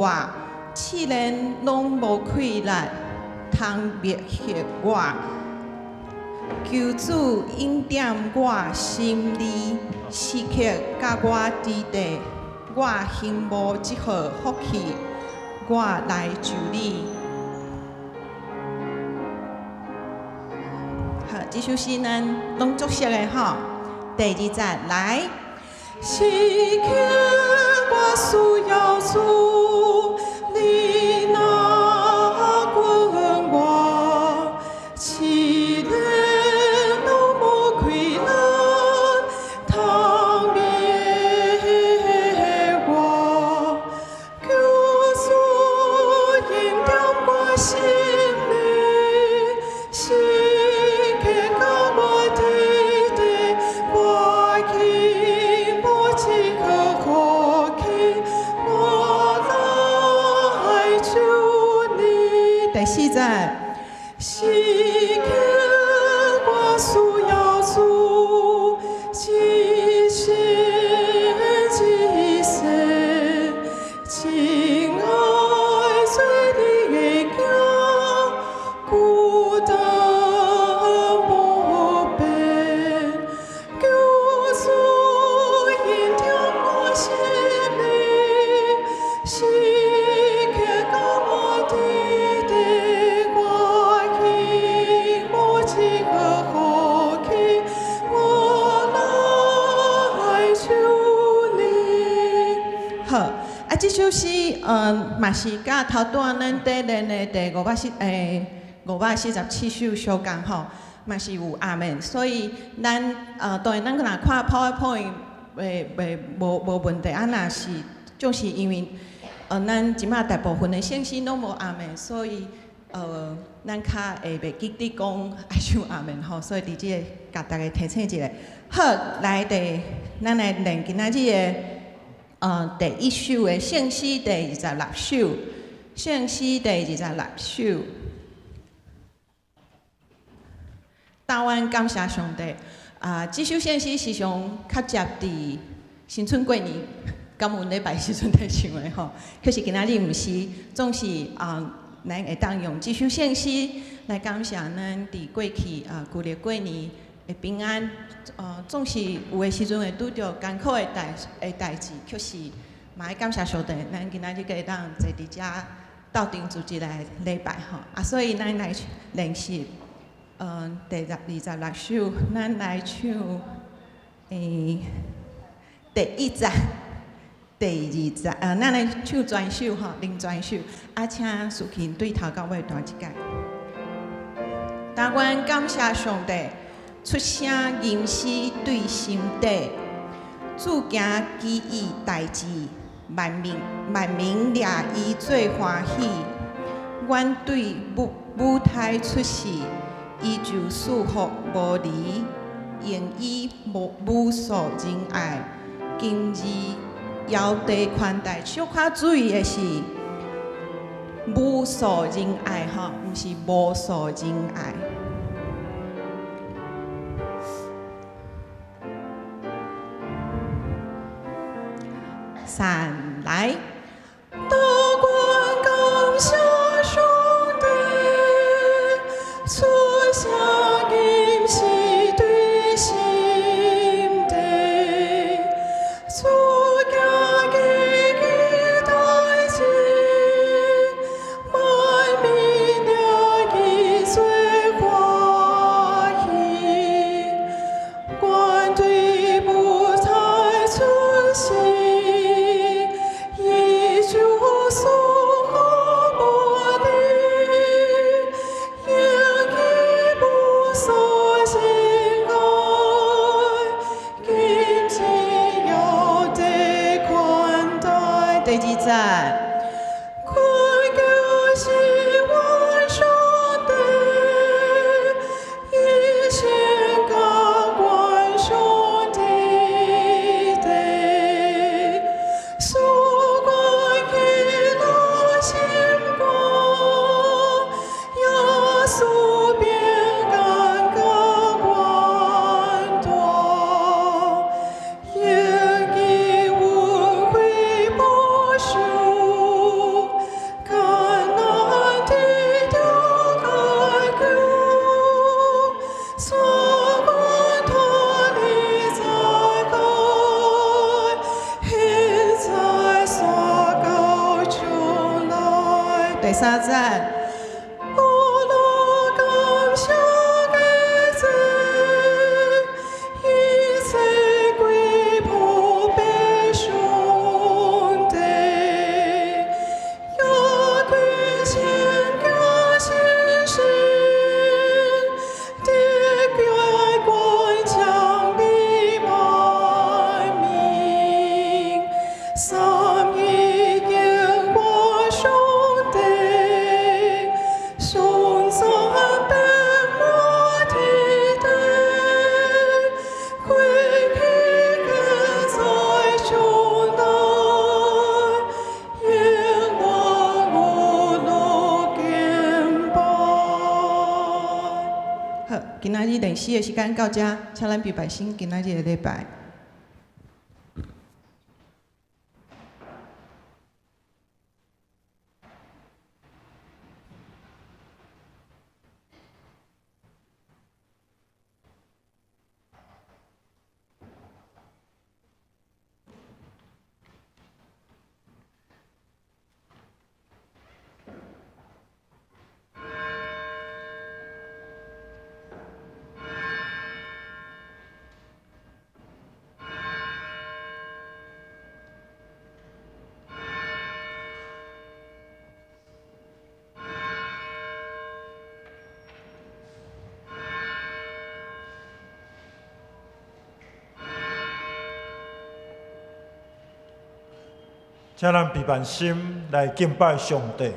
我世人拢无气力，通灭血我。求主引点我心里，时刻甲我伫地。我幸无即号福气，我来就你。好，这首诗咱拢作熟的吼。第二节来，时刻我需要主，你若管我，世人拢无亏咱，通灭我，求主引点我心里，时刻甲我伫地，我已无一个福气，我来求你。第四节，时刻我需要主，一生一世，亲爱做你的囝，孤单无边，求主引点我心里，时刻甲我伫地，我已无一个福气，我来求你。好，啊，这首诗，嘛是甲头段咱第练的第547首相共吼，嘛是有阿门。所以咱当然咱若看 PowerPoint， 无问题。啊，若是就是因为咱即马大部分的圣诗拢无阿门，所以咱较会袂记得讲爱唱阿门吼。所以伫即个甲大家提醒一下。好，来咱来练今仔日的第一首的圣诗第26首，圣诗第26首。答案感谢上帝。这首圣诗时常较接伫新春过年感恩礼拜时阵在唱的吼。可是今仔日毋是，总是咱会当用这首圣诗来感谢咱伫过去旧历过年的平安。总是有的时阵会拄着艰苦的代志，可是嘛要感谢上帝，咱今仔日会当坐伫遮斗阵组织来礼拜吼。所以咱来练习。第26首，咱来唱第1节、第2节，咱来唱全首吼，另全首。请思琴对头到尾弹一届。但愿感谢上帝，出声吟诗对心底，主行奇异代志，万民掠伊做欢喜。阮对舞台出世。伊就祝福无离，用伊无数仁爱，今日遥地宽待。小可注意的是无数仁爱吼，毋是无数仁爱。三来，多关感谢上帝。出声吟诗对心底，主行奇异代志，万民掠伊做欢喜。阮对舞台出世，伊第3站。我若感谢的主，一切归仆被兄弟，也归千家心事，的爱关将你万民，三一见我兄弟。sonson per morte quei che sai chondai yen wa no kem pai 好，今仔日练习的时间到这，请咱备先今仔日的礼拜。请咱备万心来敬拜上帝。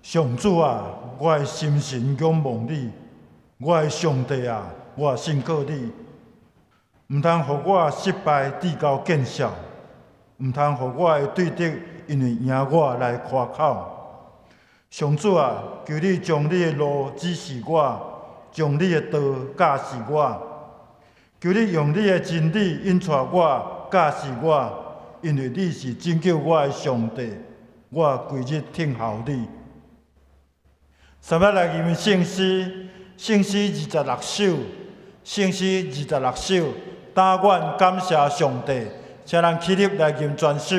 上主啊，我的心神仰望你；我的上帝啊，我信靠你。毋通互我失败至到见效，毋通互我的对敌因为赢我来夸口。上主啊，求你将你的路指示我，将你的道教示我。求你用你的真理引带我，教示我，因为你是拯救我的上帝，我规日听候你。三百来吟圣诗，圣诗26首，圣诗26首，但愿感谢上帝，请咱起立来吟全首。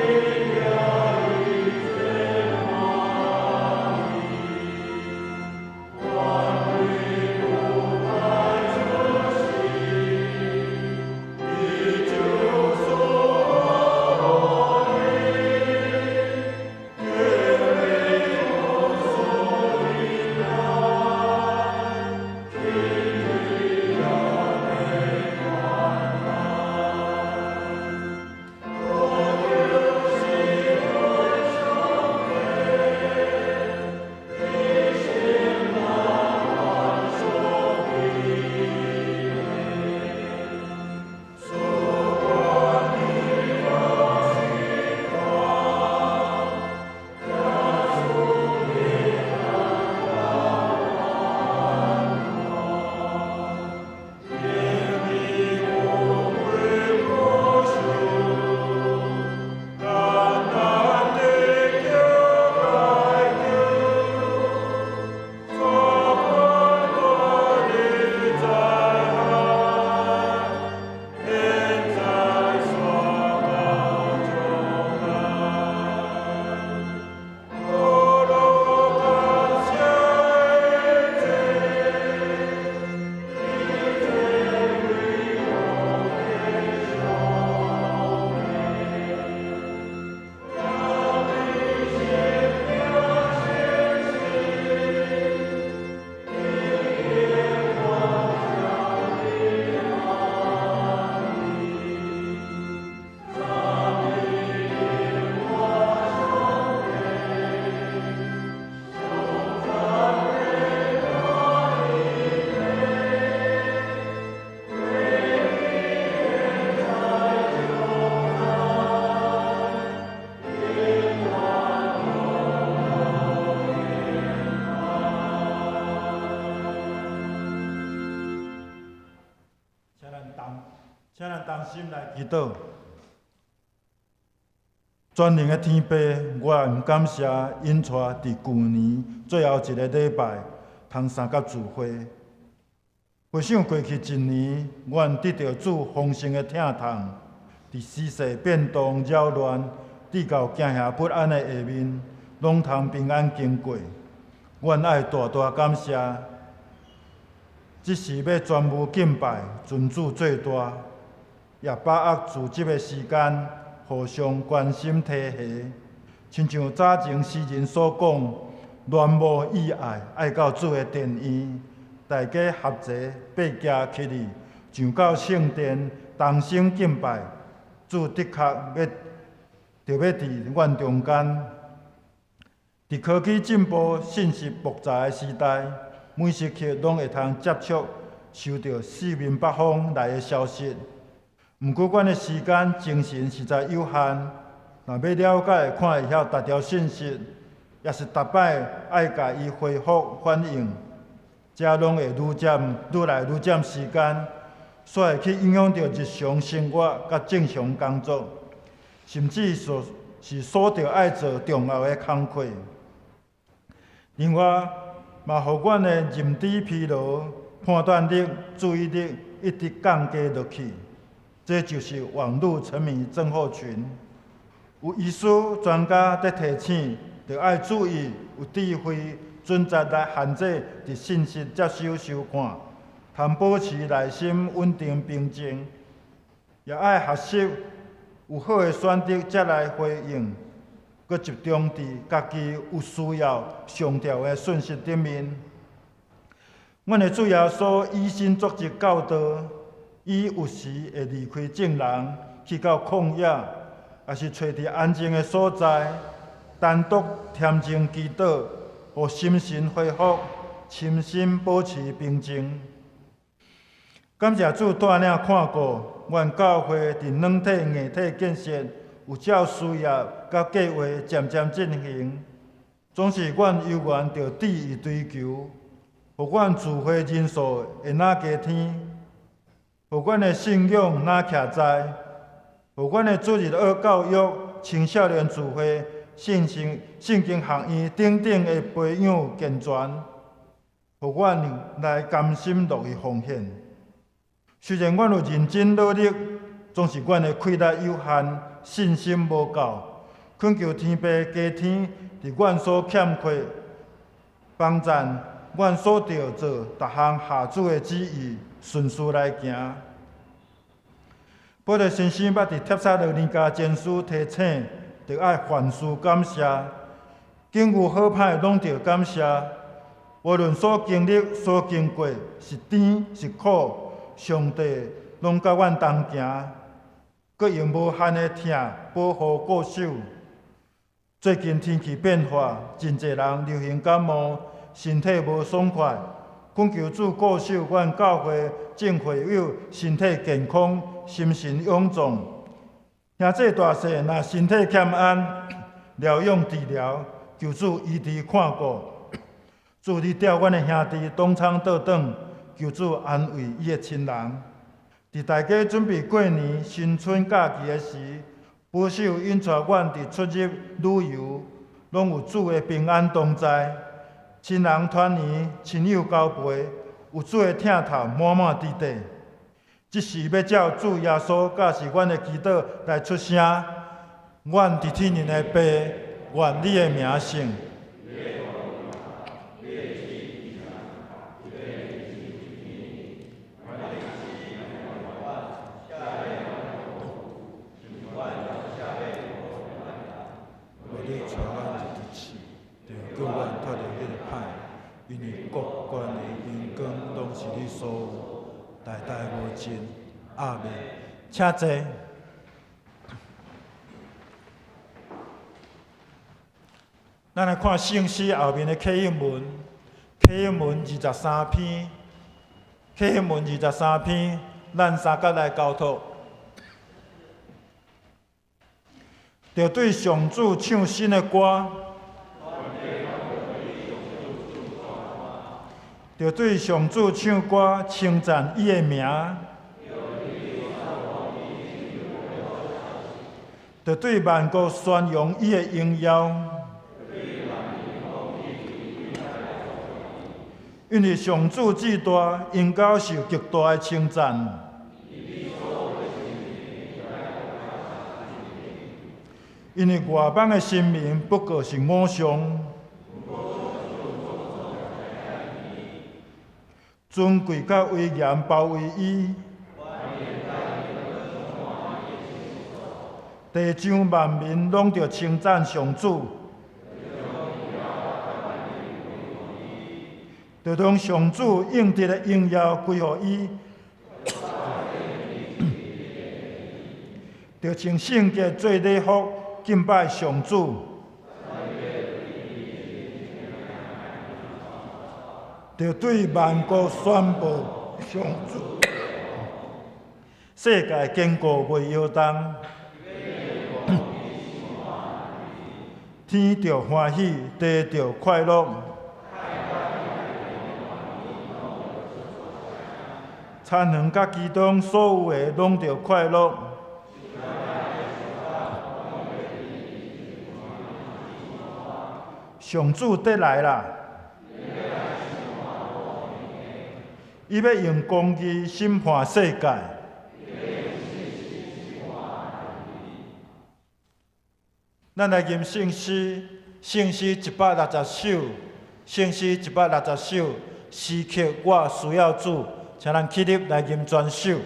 Alleluia. 请咱同心来祈祷。全能的天父，我毋感谢因带伫旧年最后一个礼拜通相甲聚会。回想过去一年，阮得到主丰盛的疼痛，伫时势变动、扰乱、至到惊吓不安的下面，拢通平安经过。阮爱大大感谢，这是要专务敬拜，尊主最大，也把握自己的时间，互相关心体恤。亲像早前诗人所讲，恋慕意爱，爱到主的殿院，大家合齐爬架起嚟，上到圣殿，同声敬拜。主的确要伫阮中间。伫科技进步、信息复杂的时代，每时刻拢会通接触、收到四面八方来的消息。毋过，阮的时间、精神实在有限。若要了解、看会晓逐条信息，也是逐摆爱甲伊回复反应，这拢会愈来愈占时间，所会去影响到日常生活甲正常工作，甚至是所着爱做重要的工课。另外，嘛，互阮的认知疲劳、判断力、注意力一直降低落去。这就是网络沉迷症候群。有医师专家在提醒，着爱注意有智慧、准则来限制伫信息接收收看，通保持内心稳定平静，也爱学习有好的选择才来回应。佮集中伫家己有需要上条的讯息顶面。阮的主耶稣以身作则教导，伊有时会离开众人，去到旷野，也是找伫安静的所在，单独恬静祈祷，互心神恢复，心心保持平静。感谢主带领看顾，阮教会伫软体、硬体建设。有照需要甲计划渐渐进行，总是阮犹原着旨意追求，互阮聚会人数会哪加添，互阮的信仰哪徛在，互阮的主日学教育、青少年聚会、圣经学院等等的培养健全，互阮来甘心乐意奉献。虽然阮有认真努力，总是阮的气力有限。信心无够，恳求天父加添伫阮所欠缺，帮赞阮所着做逐项下主的旨意，顺序来行。保罗先生捌伫帖撒罗尼迦前书提醒，着爱凡事感谢，境遇好歹拢着感谢。无论所经历、所经过是甜是苦，上帝拢甲阮同行。佮用无限的疼保护固守。最近天气变化，真侪人流行感冒，身体无爽快。恳求主固守阮教会众会友身体健康，心神勇壮。兄弟大细若身体欠安，疗养治疗，求主医治看顾。祝你调阮的兄弟东昌倒转，求主安慰伊的亲人。伫大家准备过年新春假期的时，保守引带阮伫出入旅游，拢有主的平安同在，亲人团圆，亲友交陪，有主的疼头满满伫地。即是要照主耶稣甲是阮的祈祷来出声。阮伫天人的爸，愿你的名圣。因为国权的荣光拢是你所有，代代无尽。阿们。请坐。咱来看圣诗后面的启应文，启应文23篇，启应文23篇，咱三角来交托。着对上主唱新的歌。着对上主唱歌，称赞伊的名。着对万国宣扬伊的荣耀。因为上主至大，应该受极大的称赞。因为外邦的神明不过是偶像，尊贵甲威严包围伊，地上万民拢着称赞上主，着让上主应得的荣耀归乎伊。着穿圣洁做礼服，敬拜上主。着对万国宣布上主。世界坚固袂摇动，天着欢喜，地着快乐。田园甲其中所有的拢着快乐。上主得来啦！伊要用公义审判世界。咱来吟圣诗，圣诗160首，圣诗160首，诗曲我需要主，请咱起立来吟全首。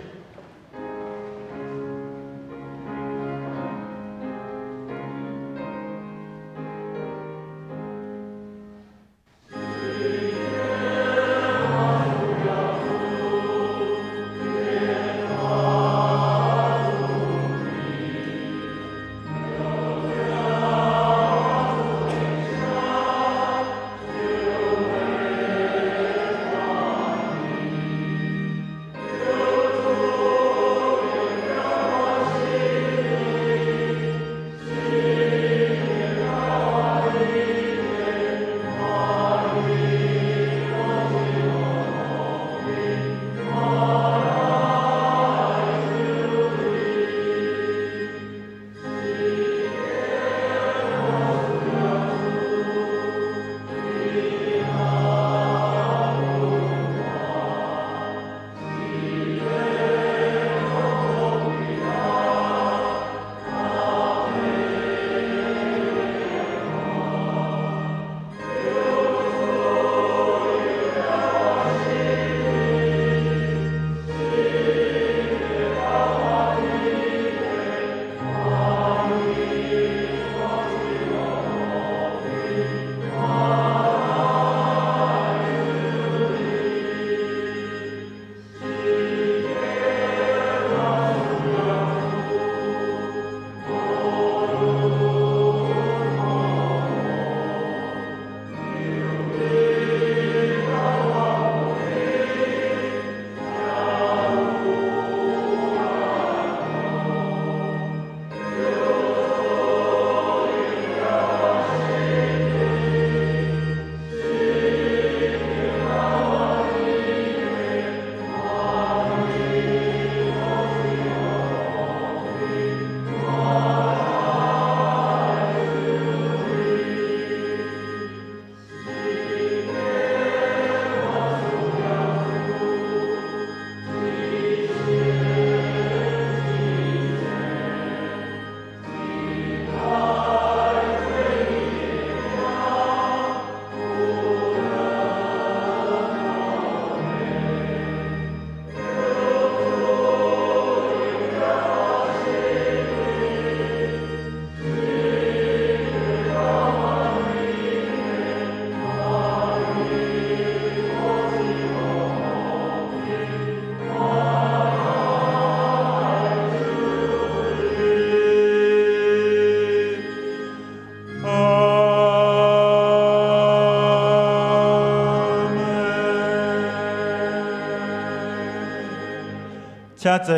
请坐。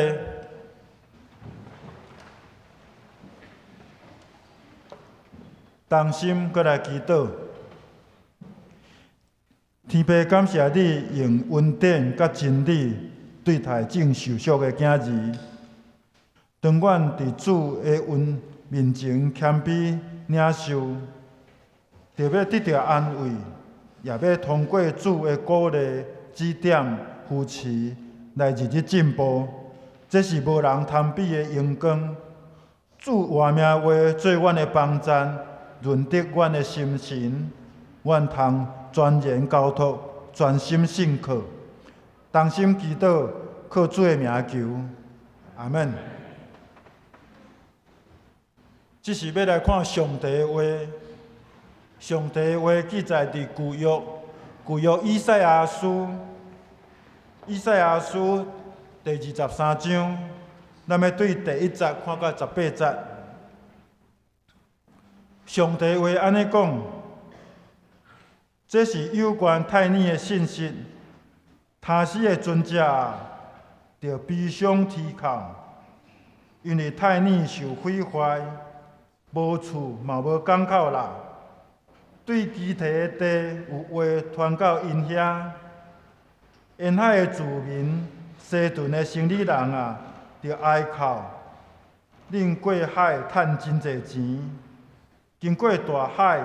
同心，搁来祈祷。天父，感谢你用恩典甲真理对待正受辱的囝儿。当阮伫主的面前谦卑领受，就要得到安慰，也要通过主的鼓励、指点、扶持来日日进步。这是无人通比的荣光。主活命话做阮的帮赞，润得阮的心神，阮通全然交托，全心信靠，同心祈祷，靠主的名求。阿门。这是要来看上帝的话。上帝的话记载伫旧约以赛亚书第23章，咱要对第1节看到18节。上帝话安尼讲，这是有关太尼的信息。他死的尊者着悲伤啼哭，因为太尼受毁坏，无厝嘛无港口啦。对基地的地有话传到因遐，沿海的住民、西顿的生理人啊，着哀哭，恁过海趁真侪钱，经过大海，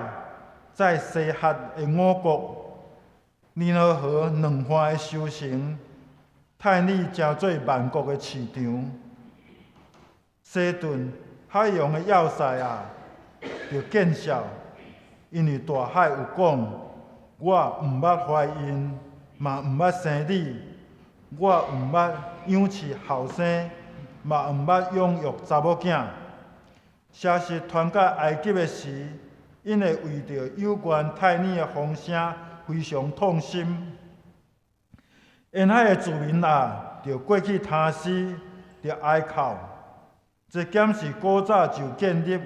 在西海的5国，尼罗河两岸的修成，太尼成做万国的市场。西顿海洋的要塞啊，着见效。因为大海有讲，我毋捌怀孕，嘛毋捌生子，我毋捌养饲后生，嘛毋捌养育查某囝。消息传到埃及的时，因会为着有关太尼的风声非常痛心。沿海的住民啊，着过去他死，着哀哭。这检是古早就建立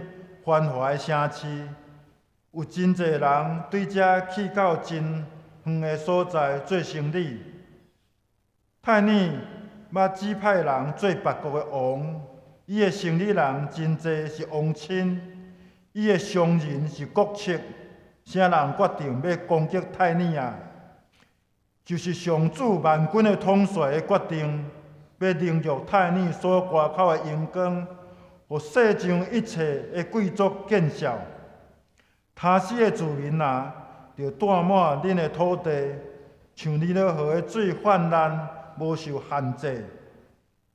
繁华的城市。有真侪人对遮去到真远的所在做生意。太尼捌指派人做别国的王，伊的生理人真侪是王亲，伊的商人是国戚。啥人决定要攻击太尼啊？就是上主万军的统帅的决定，要凌辱太尼所挂口的荣光，互世上一切的贵族见笑。他死的住民啊，就带满恁的土地，像尼罗河的水泛滥，无受限制。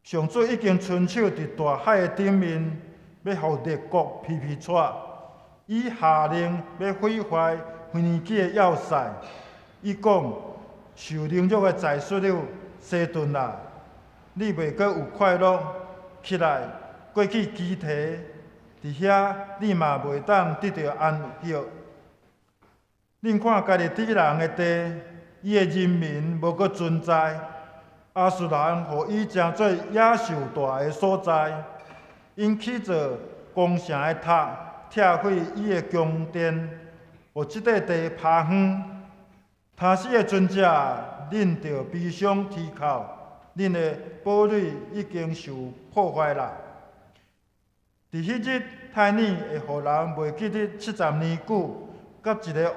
上主已经伸手伫大海的顶面，要互列国皮皮喘。伊下令要毁坏腓尼基的要塞。伊讲，受凌辱的财属了西顿啊，你袂阁有快乐起来，过去基地。伫遐，你嘛袂当得到安息。恁看家己敌人的地，伊的人民无阁存在。亚述人互伊成做野兽大的所在，因起造攻城的塔，拆毁伊的宫殿，互即块地趴远。他死的尊者，恁着悲伤啼哭，恁的堡垒已经受破坏啦。伫迄日，太尼会互人袂记得70年久，甲一个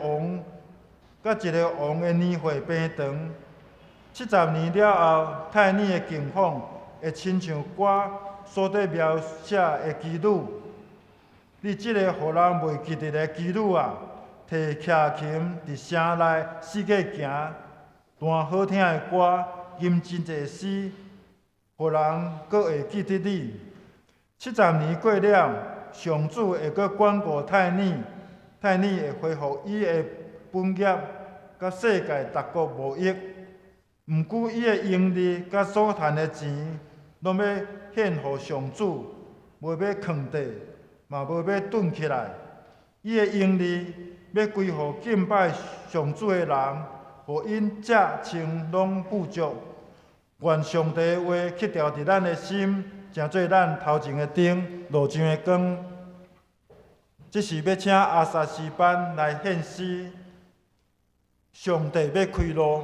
王的年岁平长。70年了后，太尼的境况会亲像歌所伫描写的基女。你即个互人袂记得的基女啊，摕扨琴伫城内四界行，弹好听的歌，吟真侪诗，互人阁会记得你。70年过了，上主会阁管顾太尼，太尼会恢复伊的本业，甲世界各国无益。毋久，伊的盈利甲所赚的钱，拢要献互上主，无要藏地，嘛无要囤起来。伊的盈利要归互敬拜上主的人，互因食穿拢富足。愿上帝的话刻掉伫咱的心。成做咱头前的灯，路上的光。这是要请阿萨斯班来献诗，上帝要开路。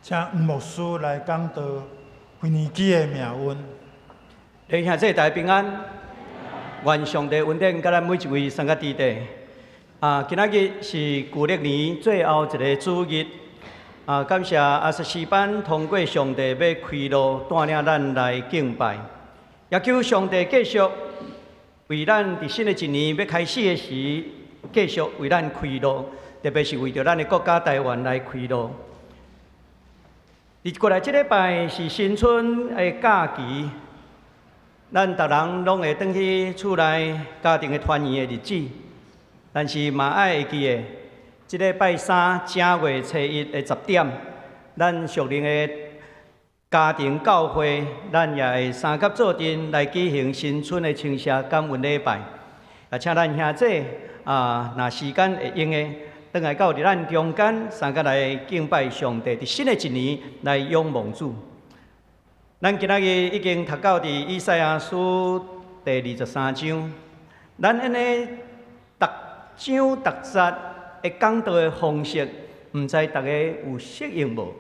请黄牧师来讲道腓尼基的命运。弟兄姊妹大家平安，愿上帝恩典甲咱每一位参加弟弟。今仔日是旧历年最后一个主日。感谢阿十四班通过上帝要开路，带领咱来敬拜。也求上帝继续为咱伫新的一年要开始的时，继续为咱开路，特别是为着咱的国家台湾来开路。过来这礼拜是新春的假期，咱逐人拢会返去厝内家庭的团圆的日子。但是嘛爱会记的，这礼拜三正月初一的10点，咱属灵的家庭教会，咱也会三甲做阵来举行新春的清谢感恩礼拜。请咱兄弟若时间会用的，倒来到伫咱中间，三甲来敬拜上帝，伫新的一年来仰望主。咱今仔日已经读到伫以赛亚书第23章，咱安尼逐章逐节的讲道的方式，毋知大家有适应无？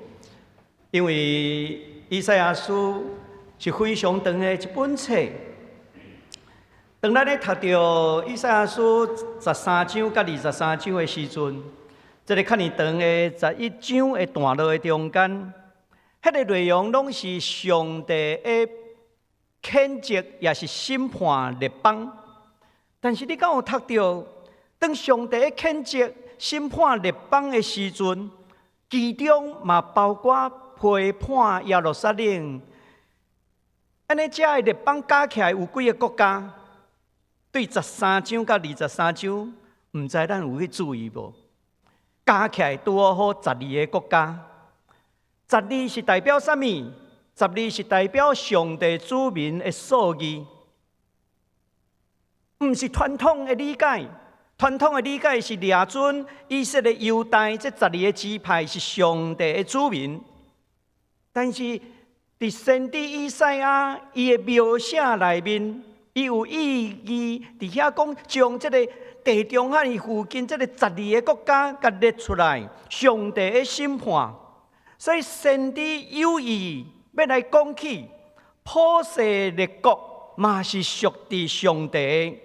因为以赛亚书是非常长的一本册。当咱咧读到以赛亚书13章甲23章的时阵，这个较尔长的11章的段落的中间，迄个内容拢是上帝的谴责，也是审判列邦。但是你敢有读到，当上帝的谴责、审判列邦的时阵，其中嘛包括批判耶路撒冷。安尼，遮的列邦加起来有几个国家？对13章到23章，毋知咱有去注意无？加起来拄好12个国家。12是代表啥物？12是代表上帝子民的数字，毋是传统的理解。传统的理解是掠准以色列犹大这12个支派是上帝的子民，但是伫先知以赛亚伊的描写内面，伊有意义伫遐讲，将这个地中海附近这个12个国家甲列出来，上帝的审判。所以先知有意要来讲起，普世列国嘛是属伫上帝的。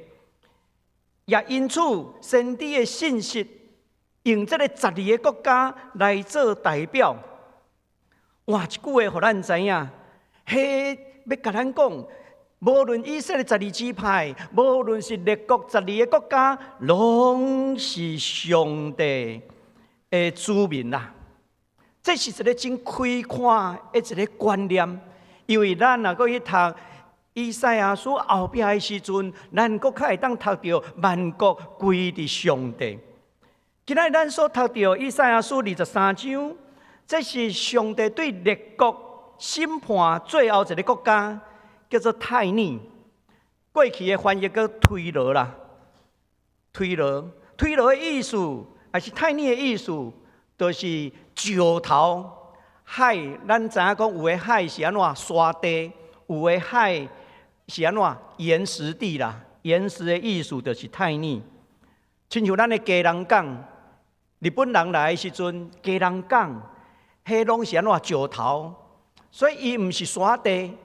也因此，先知的信息用这个12个国家来做代表。哇，一句话，互咱知影，迄要甲咱讲，无论以色列12支派，无论是列国12个国家，拢是上帝的子民啦。这是一个真开阔的一个观念，因为咱若搁去读以赛亚书后壁的时阵，咱搁较会当读到万国归伫上帝。今仔咱所读到以赛亚书23章，这是上帝对列国审判最后一个国家，叫做泰尼。过去的翻译叫推罗啦，推罗的意思，还是泰尼的意思，就是石头海。咱知影讲，有的海是安怎沙地，有的海是安怎岩石地啦。岩石的意思就是泰尼，亲像咱的基隆港，日本人来的时阵，基隆港迄拢是安怎石头，所以伊毋是沙地，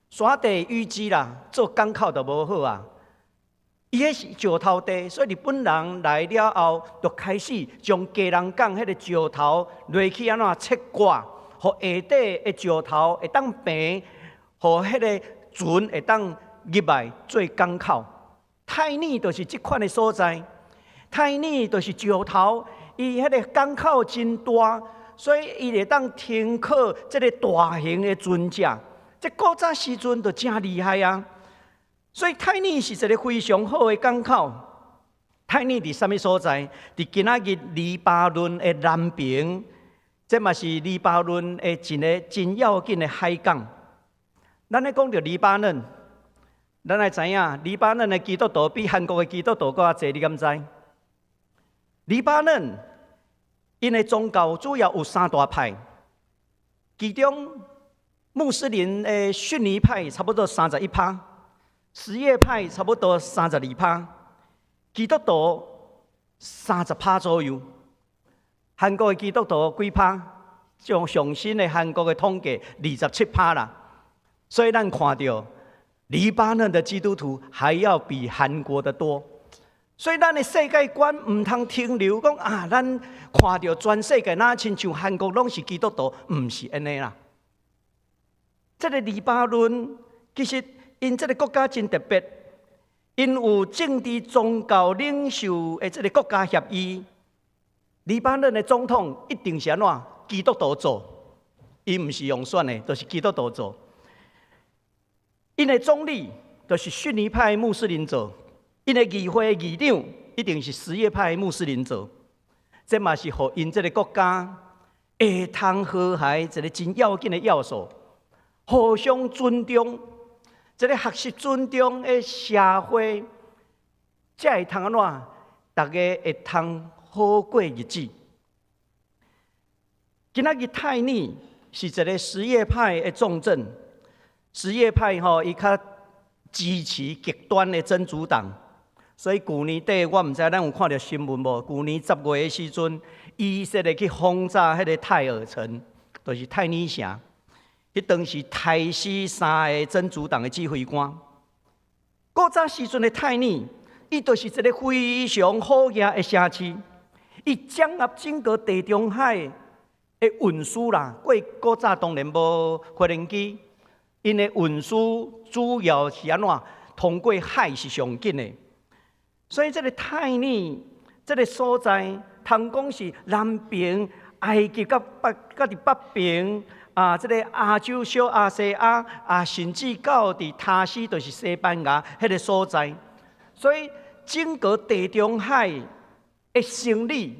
沙地淤积啦，做港口就无好啊。伊迄是石头地，所以日本人来了后，就开始将基隆港迄个石头落去安怎切割，互下底的石头会当平，互迄个船会当入来做港口。泰尼就是即款的所在，泰尼就是石头，伊迄个港口真大，所以伊会当停靠即个大型的船只。这古早时阵就真厉害啊！所以泰尼是一个非常好的港口。泰尼伫啥物所在？伫今仔日黎巴嫩的南边，这嘛是黎巴嫩的一个真要紧的海港。咱咧讲到黎巴嫩，咱来知影，黎巴嫩的基督徒比韩国的基督徒更较侪，你敢知？黎巴嫩因的宗教主要有3大派，其中穆斯林的逊尼派差不多31%，什叶派差不多32%，基督徒30%左右。韩国的基督徒几趴上新的韩国的统计27%啦。所以咱看到黎巴嫩的基督徒还要比韩国的多。所以咱的世界观唔通停留讲啊，咱看到全世界那亲像韩国拢是基督徒，唔是安尼啦。这个黎巴嫩其实因这个国家真特别，因有政治宗教领袖的这个国家协议。黎巴嫩的总统一定是安怎基督徒做，伊唔是用选的，就是基督徒做。因的总理就是逊尼派穆斯林做。因的议会议长一定是什叶派穆斯林做，这嘛是互因这个国家会通和谐一个真要紧的要素。互相尊重，这个学习尊重的社会，才会通安怎？大家会通好过日子。今仔日泰尼是一个什叶派的重镇，什叶派伊较支持极端的真主党。所以去年底，我毋知咱有看到新闻无？去年10月的时阵，以色列去轰炸迄个泰尔城，就是泰尼城。迄当时泰死3个真主党的指挥官。古早时阵的泰尼，伊就是一个非常好业的城市，伊掌握整个地中海的运输啦。古早当然无无人机，因的运输主要是安怎？通过海是上紧的。所以这个泰尼这个所在，通讲是南边埃及甲伫北边这个亚洲小亚细亚甚至到伫塔斯就是西班牙迄个所在。所以整个地中海的生理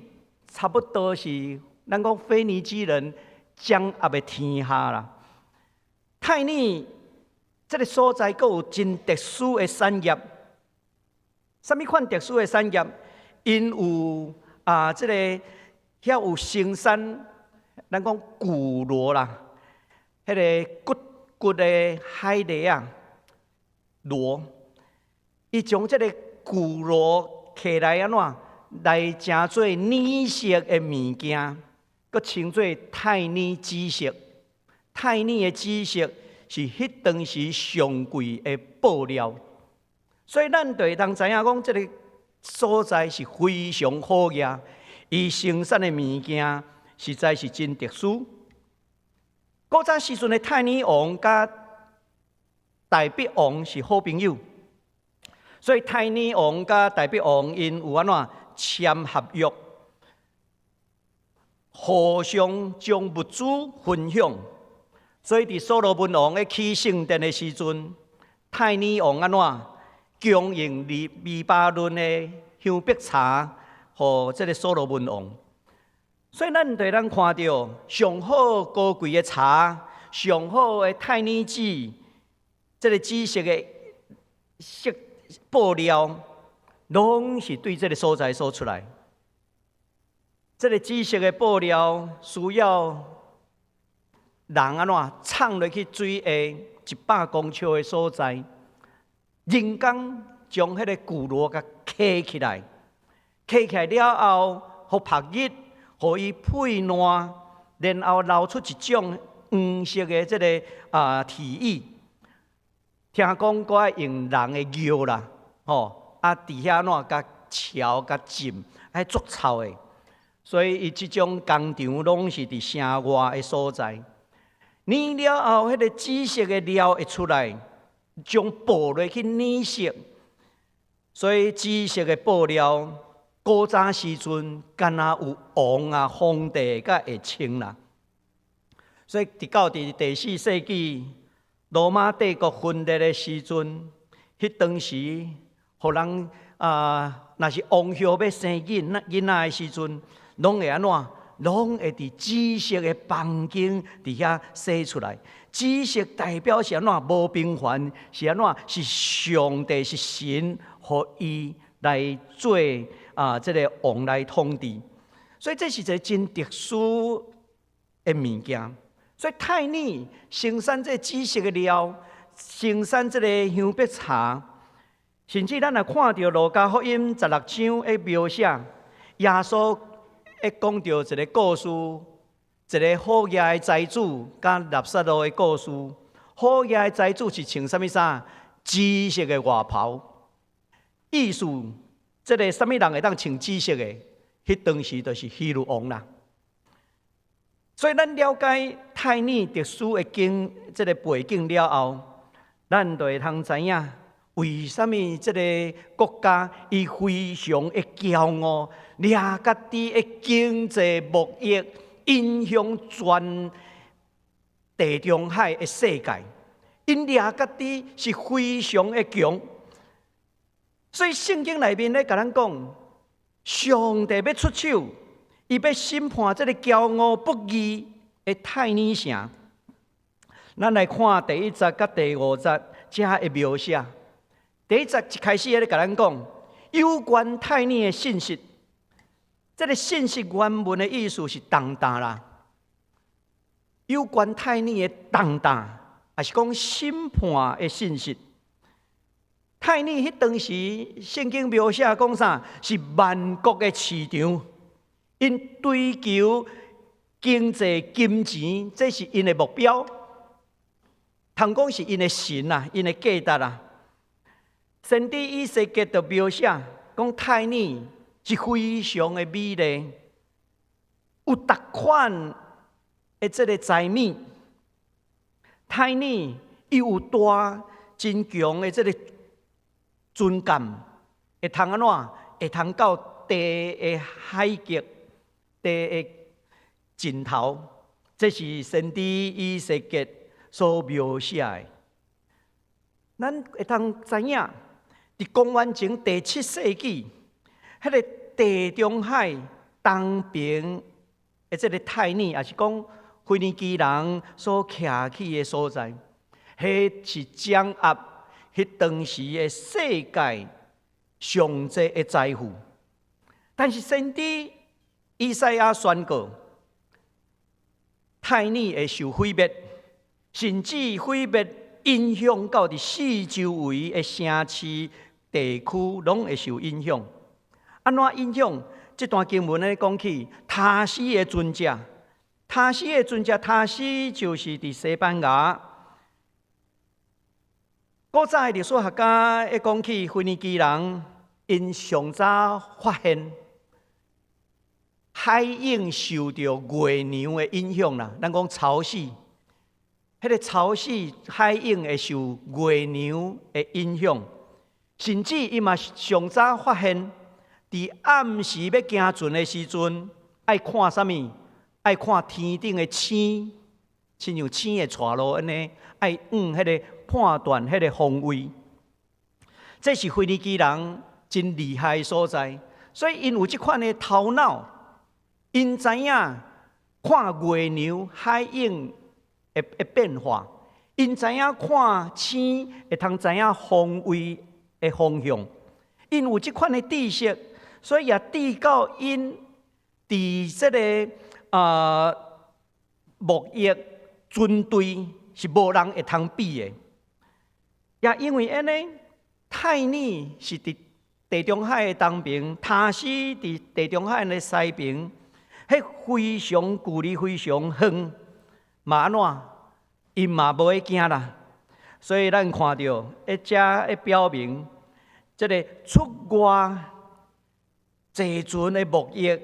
差不多是咱讲腓尼基人掌握的天下啦。泰尼这个所在，佫有真特殊的产业。什么款特殊的产业？因有这个遐有生产，咱讲骨螺啦，迄个骨的海螺啊，螺，伊将这个骨螺摕来安怎来成做泥色的物件，佫称做泰尼紫色。泰尼的紫色是迄当时上贵的布料。所以，咱就会当知影讲，这个所在是非常好业，伊生产的物件实在是真特殊。古早时阵的泰尼王甲大必王是好朋友，所以泰尼王甲大必王因有安怎签合约，互相将物资分享。所以，伫所罗门王的起圣殿的时阵，泰尼王安怎？供应黎巴嫩的香柏茶，予这个所罗门王。所以咱看到上好高贵的茶，上好的泰尼紫，这个紫色的布料，拢是对这个所在所出来。这个紫色的布料需要人安怎藏落去水下100公尺的所在。人工将迄个骨螺甲刻起来，刻起来了后，互晒日，互伊配烂，然后流出一种黄色的这个体液。听讲佫爱用人的尿啦，伫遐怎甲敲甲浸，爱足臭的。所以伊即种工厂拢是伫城外的所在。染了后，迄个紫色的料会出来。将布落去染色，所以紫色的布料，古早时阵敢若有王皇帝才会穿啦。所以到第4世纪，罗马帝国分裂的时阵，迄当时，互人若是王后要生囡仔的时阵，拢会安怎？拢会伫紫色的房间伫遐生出来。紫色代表是安怎？无平凡，是安怎？是上帝是神，互伊来做这个王来统治。所以这是一个真特殊的物件。所以泰尼生产这紫色的料，生产这个香柏茶，甚至咱也看到路加福音16章的描写，耶稣会讲到一个故事。一个好野的财主甲纳撒路的故事。好野的财主是穿啥物衫？紫色的外袍。意思，这个啥物人会当穿紫色的？迄当时就是希律王啦。所以，咱了解泰尼特殊的这个背景了后，咱就会通知影，为什么这个国家伊非常的骄傲，掠家己的经济贸易影响全地中海的世界，因掠家己是非常的强。所以圣经内面咧，甲咱讲，上帝要出手。伊要审判这个骄傲不义的泰尼城。咱来看第1节甲第5节，这的描写。第1节一开始咧，甲咱讲有关泰尼的信息。这个信息原文的意思是重大啦。有关泰尼的重大，也是讲审判的信息。泰尼迄当时圣经描写讲啥？是万国的市场。因追求经济金钱，这是因的目标。通讲是因的神啊，因的价值啊。先知以西结就描写讲，泰尼是非常的美丽，有达款的这个财米。泰尼伊有大真强的这个尊感，会通安怎？会通到地的海极。地的尽头，这是先知以西结所描写的。咱会通知影，伫公元前第7世纪，迄个地中海东边的这个泰尼，也是讲腓尼基人所徛起的所在，迄是掌握迄当时的世界上济的财富。但是先知以赛亚宣告，泰尼会受毁灭，甚至毁灭影响到伫四周围的城市地区，拢会受影响。安怎影响？这段经文咧讲起塔斯的尊者，塔斯的尊者，塔斯就是伫西班牙。古早的历史学家会讲起腓尼基人，因上早发现。海影受到月亮的影响啦，咱讲潮汐，迄个潮汐海影会受月亮的影响，甚至伊嘛上早发现，伫暗时要行船的时阵，爱看啥物？爱看天顶的星，亲像星的带路安尼，爱迄个判断迄个方位。这是腓尼基人真厉害的所在，所以因有即款的头脑。因知影看月亮、海影的变化，因知影看星会通知影方位的方向。因有即款的知识，所以也致到因伫这个贸易军队是无人会通比的。也因为安尼，泰尼是伫地中海的东边，塔斯伫地中海的西边。迄非常距离非常远，嘛安怎？因嘛无会惊啦。所以咱看到一只会表明，这个出外坐船的贸易，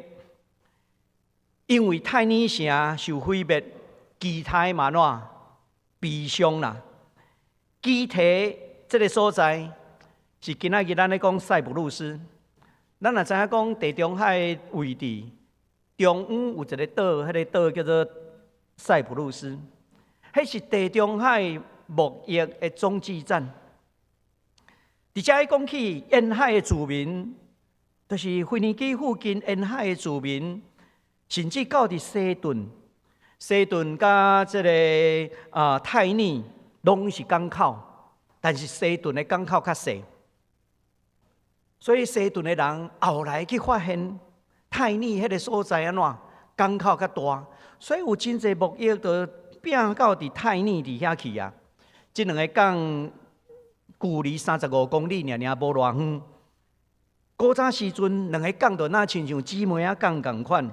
因为泰尼城受毁灭，基台嘛安怎？悲伤啦。基体这个所在是今仔日咱咧讲塞浦路斯，咱也知影讲地中海位置。中央有一个岛，迄个岛叫做塞浦路斯，迄是地中海贸易的中继站。而且讲起沿海的居民，就是腓尼基附近沿海的居民，甚至到伫西顿甲这个泰尼拢是港口，但是西顿的港口较细，所以西顿的人后来去发现。泰尼迄个所在安怎？港口较大，所以有真侪贸易都变到伫泰尼伫遐去啊。即两个港距离35公里，尔无偌远。古早时阵，两个港就那亲像姊妹仔港共款。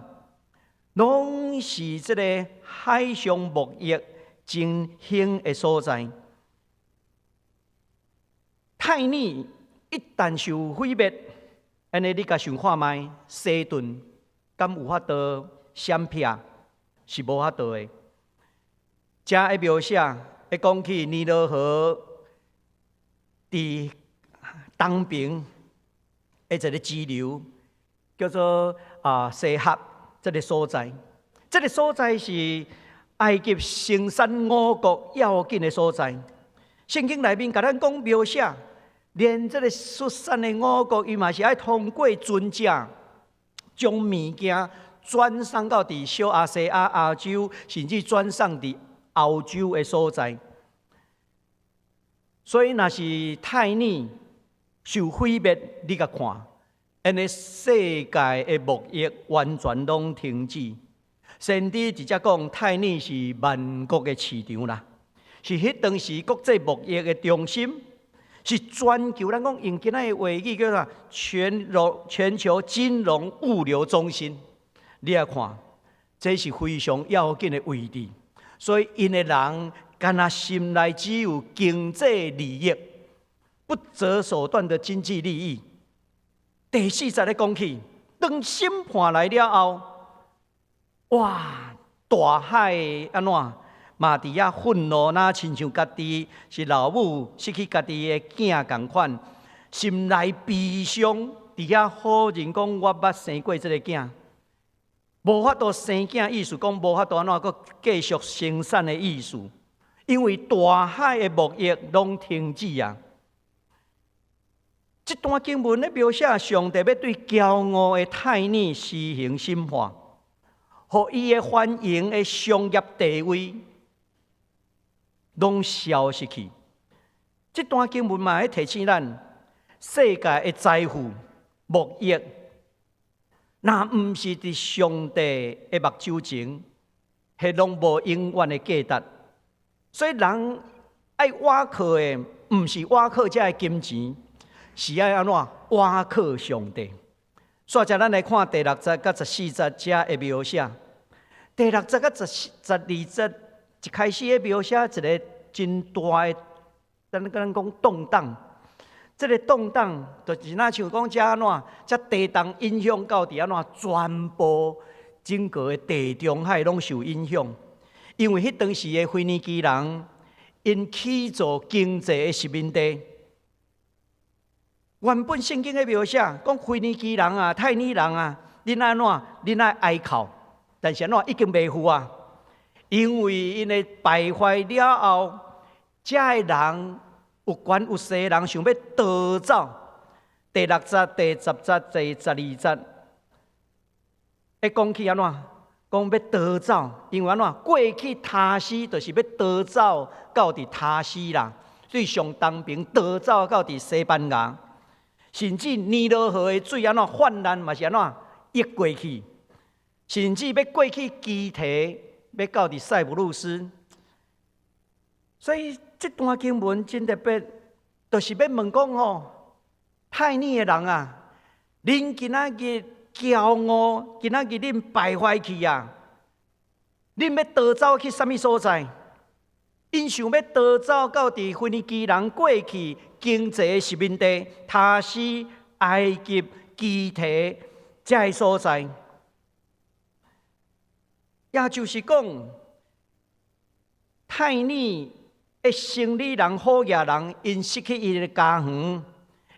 拢是这个海上牧业真兴的所在。泰尼一旦受毁灭，安尼你甲想看觅，西顿敢有法度闪避？是无法度的。遮一描写，一讲起尼罗河伫东边一个支流，叫做西哈这个所在。这个所在是埃及生产五谷要紧的所在。圣经内面甲咱讲描写，连这个出产的五谷，伊嘛是爱通过船只将物件转送到伫小亚细亚、亚洲，甚至转送伫欧洲的所在。所以，若是泰尼受毁灭，你甲看，安尼世界的牧业完全拢停止。先知直接讲，泰尼是万国的市场啦，是迄当时国际牧业的中心，是全球咱讲用今仔的话语叫做全球金融物流中心。你来看，这是非常要紧的位置。所以，因的人敢若心内只有经济利益，不择手段的经济利益。第40咧讲起，当审判来了后，哇！大海安怎嘛伫遐愤怒呐，亲像家己是老母失去家己的囝共款，心内悲伤。伫遐好人讲，我捌生过这个囝，无法度生囝，意思讲无法度安怎阁继续生产的意思，因为大海的牧业拢停止啊。这段经文咧描写，上帝要对骄傲的泰尼施行审判，互伊的繁荣的商业地位拢消失去。这段经文嘛，要提醒咱，世界的财富、牧业，若毋是伫上帝的目睭前，迄拢无永远的价值。所以人爱倚靠的，毋是倚靠这金钱。是爱安怎倚靠上帝？所以，咱来看第6节甲14节遮的描写。第6节甲12节一开始的描写一个真大的，咱讲动荡。这个动荡，就是那像讲遮安怎，遮地动影响到伫安怎，全部整个的地中海拢受影响。因为迄当时的腓尼基人，因起造经济的殖民地。原本圣经的描写讲，腓尼基人啊、泰尼人啊，恁安怎？恁爱哀哭，但是安怎已经袂赴啊？因为因的败坏了后，遮的人有权有势的人想要逃走。第6节、第10节、第12节，会讲起安怎？讲要逃走，因为安怎？过去他施就是要逃走到伫他施啦，对上东边逃走到伫西班牙。甚至尼罗河的水安怎泛滥，嘛是安怎溢过去，甚至要过去基提，要到伫塞浦路斯。所以这段经文真特别，就是要问讲吼，泰尼的人啊，恁今仔日骄傲，今仔日恁败坏去啊，恁要逃走去啥物所在？因想要逃走到伫腓尼基人过去经济的殖民地，他施、埃及、基提这些所在，也就是讲，泰尼的生理人、好野人，因失去伊的家园，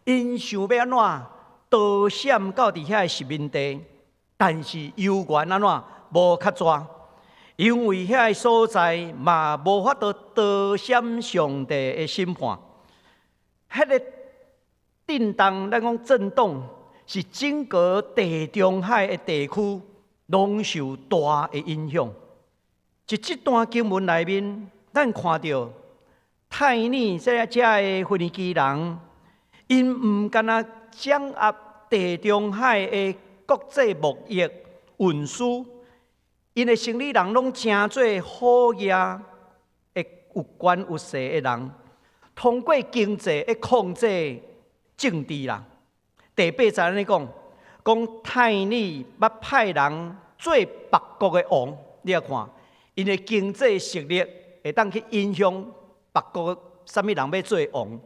因想要安怎逃闪到伫遐的殖民地，但是犹原安怎无较抓。因为遐个所在嘛无法度逃闪上帝的审判，迄个震动，咱讲震动，是整个地中海的地区拢受大的影响。在这段经文内面，咱看到泰尼这的腓尼基人，因毋敢若掌握地中海的国际牧业运输。因的生理人拢诚做好业的有权有势的人，通过经济来控制政治啦。第8节安尼讲，泰尼捌派人做别国的王。你来看，因的经济实力会当去影响别国什么人要做王，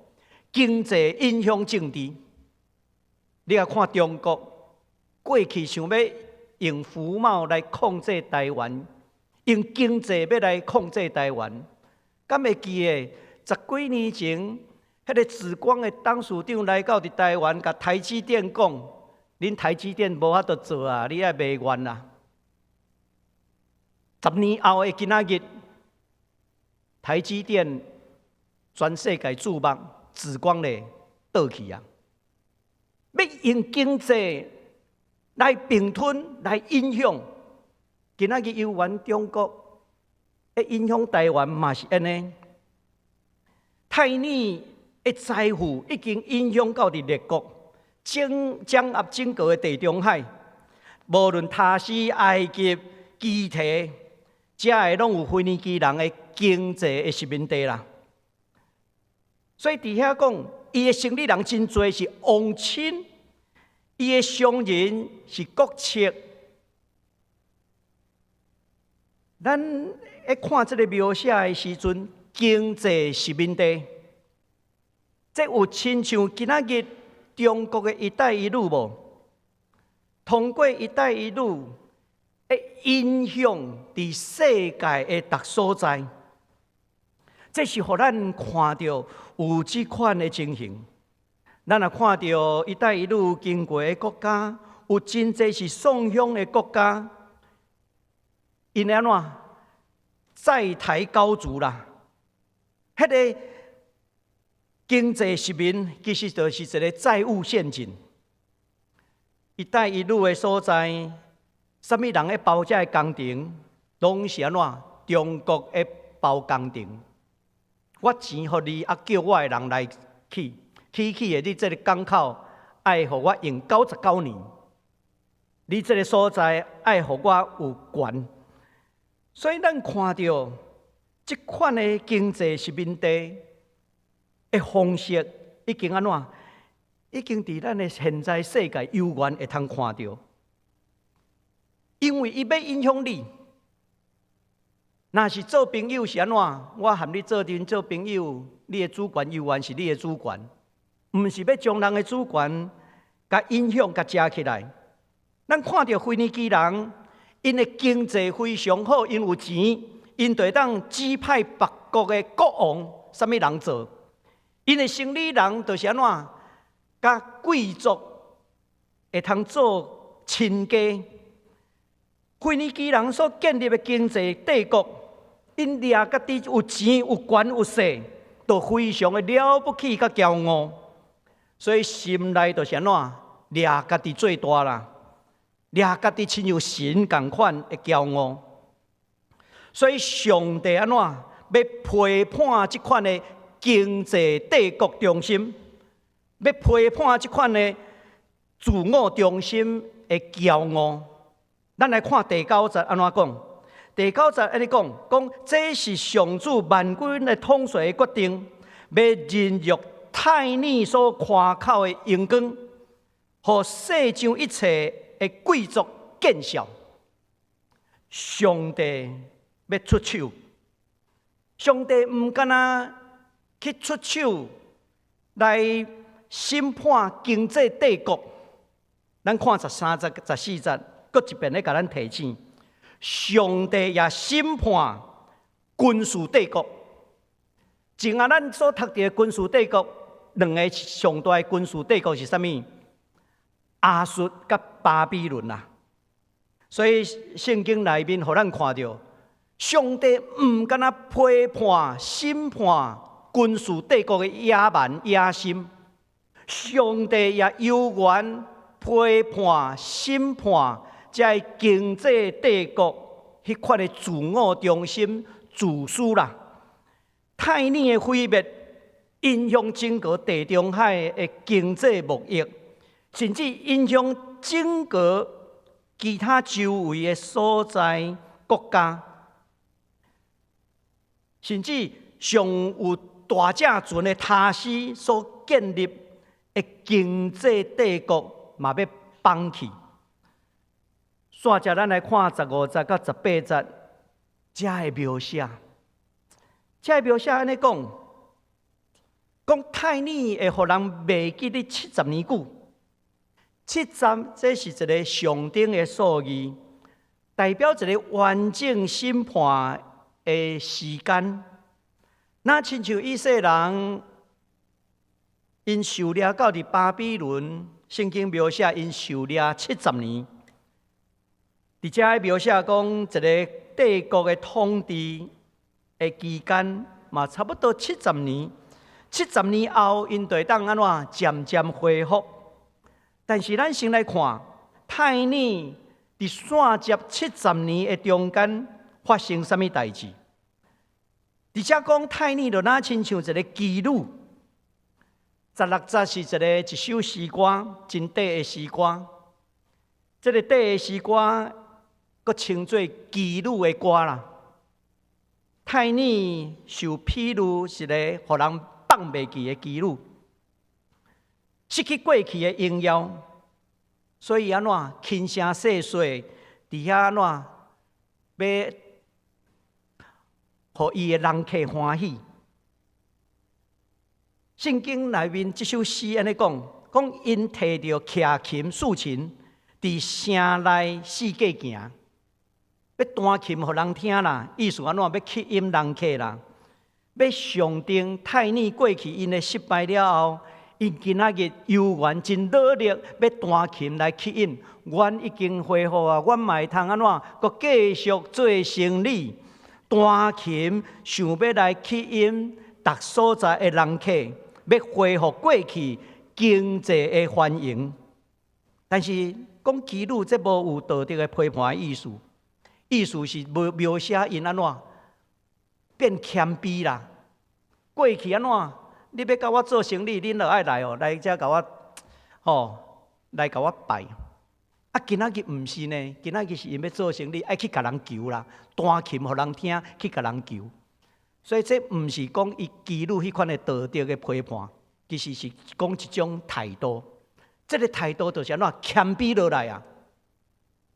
经济影响政治。你来看中国，过去想要用服贸来控制台湾，用经济要来控制台湾。敢会记得10几年前，迄个紫光的董事长来到台湾，甲台积电讲：恁台积电无法度做啊，你爱卖愿啊！10年后的今仔日，台积电全世界注目，紫光咧倒去啊！要用经济来并吞、来影响，今仔日游玩中国，会影响台湾嘛是安尼。泰尼的财富已经影响到列国，掌握整个的地中海，无论塔斯、埃及、基提，遮个拢有腓尼基人的经济的殖民地啦。所以伫遐讲，伊的生理人真多是王亲，伊的商人是国戚。咱在看这个描写的时阵，经济殖民地，这有亲像今仔日中国的一带一路无？通过一带一路，会影响伫世界的各所在。这是互咱看到有这款的情形。咱也看到一带一路经过的国家，有真侪是宋乡的国家，因安怎债台高筑啦？迄个经济殖民其实就是一个债务陷阱。一带一路的所在，什么人咧包这个工程，拢是安怎？中国的包工程。我钱互你，叫我的人来起的，你这个港口爱互我用99年，你这个所在爱互我有权。所以咱看到这款的经济殖民地的方式，已经安怎？已经伫咱的现在世界悠远会通看到，因为伊要影响你。若是做朋友是安怎？我和你做朋友，你的主权悠远是你的主权，毋是要将人的主权甲影响甲食起来。咱看到腓尼基人，因的经济非常好，因有钱，因就会当指派别国的国王，什么人做？因的生理人就是安怎？甲贵族会通做亲家。腓尼基人所建立的经济帝国，因掠家己有钱、有权、有势，都非常的了不起、甲骄傲。所以心内就是安怎？掠家己最大啦，掠家己亲像神同款的骄傲。所以上帝安怎要批判这款的经济帝国中心？要批判这款的自我中心的骄傲。咱来看第9节安怎讲？第9节安尼讲，这是上主万军的统帅的决定，要任用泰尼所夸口的荣光，和世上一切的贵族见笑。上帝要出手，上帝唔干那去出手来审判经济帝国。咱看13节、14节，搁一遍咧，甲咱提醒，上帝也审判军事帝国。前下咱所读到的军事帝国，两个上大的军事帝国是啥物？亚述甲巴比伦啊。所以圣经内面，互咱看到，上帝唔敢若批判、审判军事帝国的野蛮、野心。上帝也有缘批判、审判这经济帝国迄款的自我中心、自私啦。泰尼的毁灭影响整个地中海的经济贸易，甚至影响整个其他周围的所在国家，甚至上有大正船的塔斯所建立的经济帝国嘛要放弃。煞接咱来看15节到18节，遮的描写。遮的描写安尼讲，讲太尼会互人铭记你70年久。70，这是一个上等的数字，代表一个完整审判的时间。那亲像以色列人，因受掠到伫巴比伦，圣经描写因受掠70年。伫遮描写讲一个帝国的统治的期间，嘛差不多70年。70年后，因就会当安怎渐渐恢复。但是咱先来看，太尼伫线接70年的中间发生什么代志？伫遮讲太尼就哪亲像一个妓女，16节是一首诗歌，真短的诗歌。这个短的诗歌，佫称作妓女的歌啦。太尼受譬喻是个互人放袂记的妓女。失去过去的荣耀，所以安怎轻声细碎，伫遐安怎要，互伊的人客欢喜。圣经内面这首诗安尼讲，讲因摕着扑琴竖琴，伫城内四界行，要弹琴互人听啦，意思安怎要吸引人客啦，要象征太尼过去因的失败了后。因今仔日游园真努力，要弹琴来吸引。阮已经恢复啊，阮嘛会通安怎？佮继续做生理，弹琴想要来吸引逐所在的人客，要恢复过去经济的繁荣。但是讲妓女这无有道德的批判的意思，意思是描写因安怎变谦卑啦。过去安怎？你要甲我做生意，恁就爱来哦，来遮甲我，来甲我拜。啊，今仔日毋是呢，今仔日是因要做生意，爱去甲人求啦，弹琴互人听，去甲人求。所以这毋是讲伊妓女迄款的道德的批判，其实是讲一种态度。这个态度就是安怎谦卑落来啊！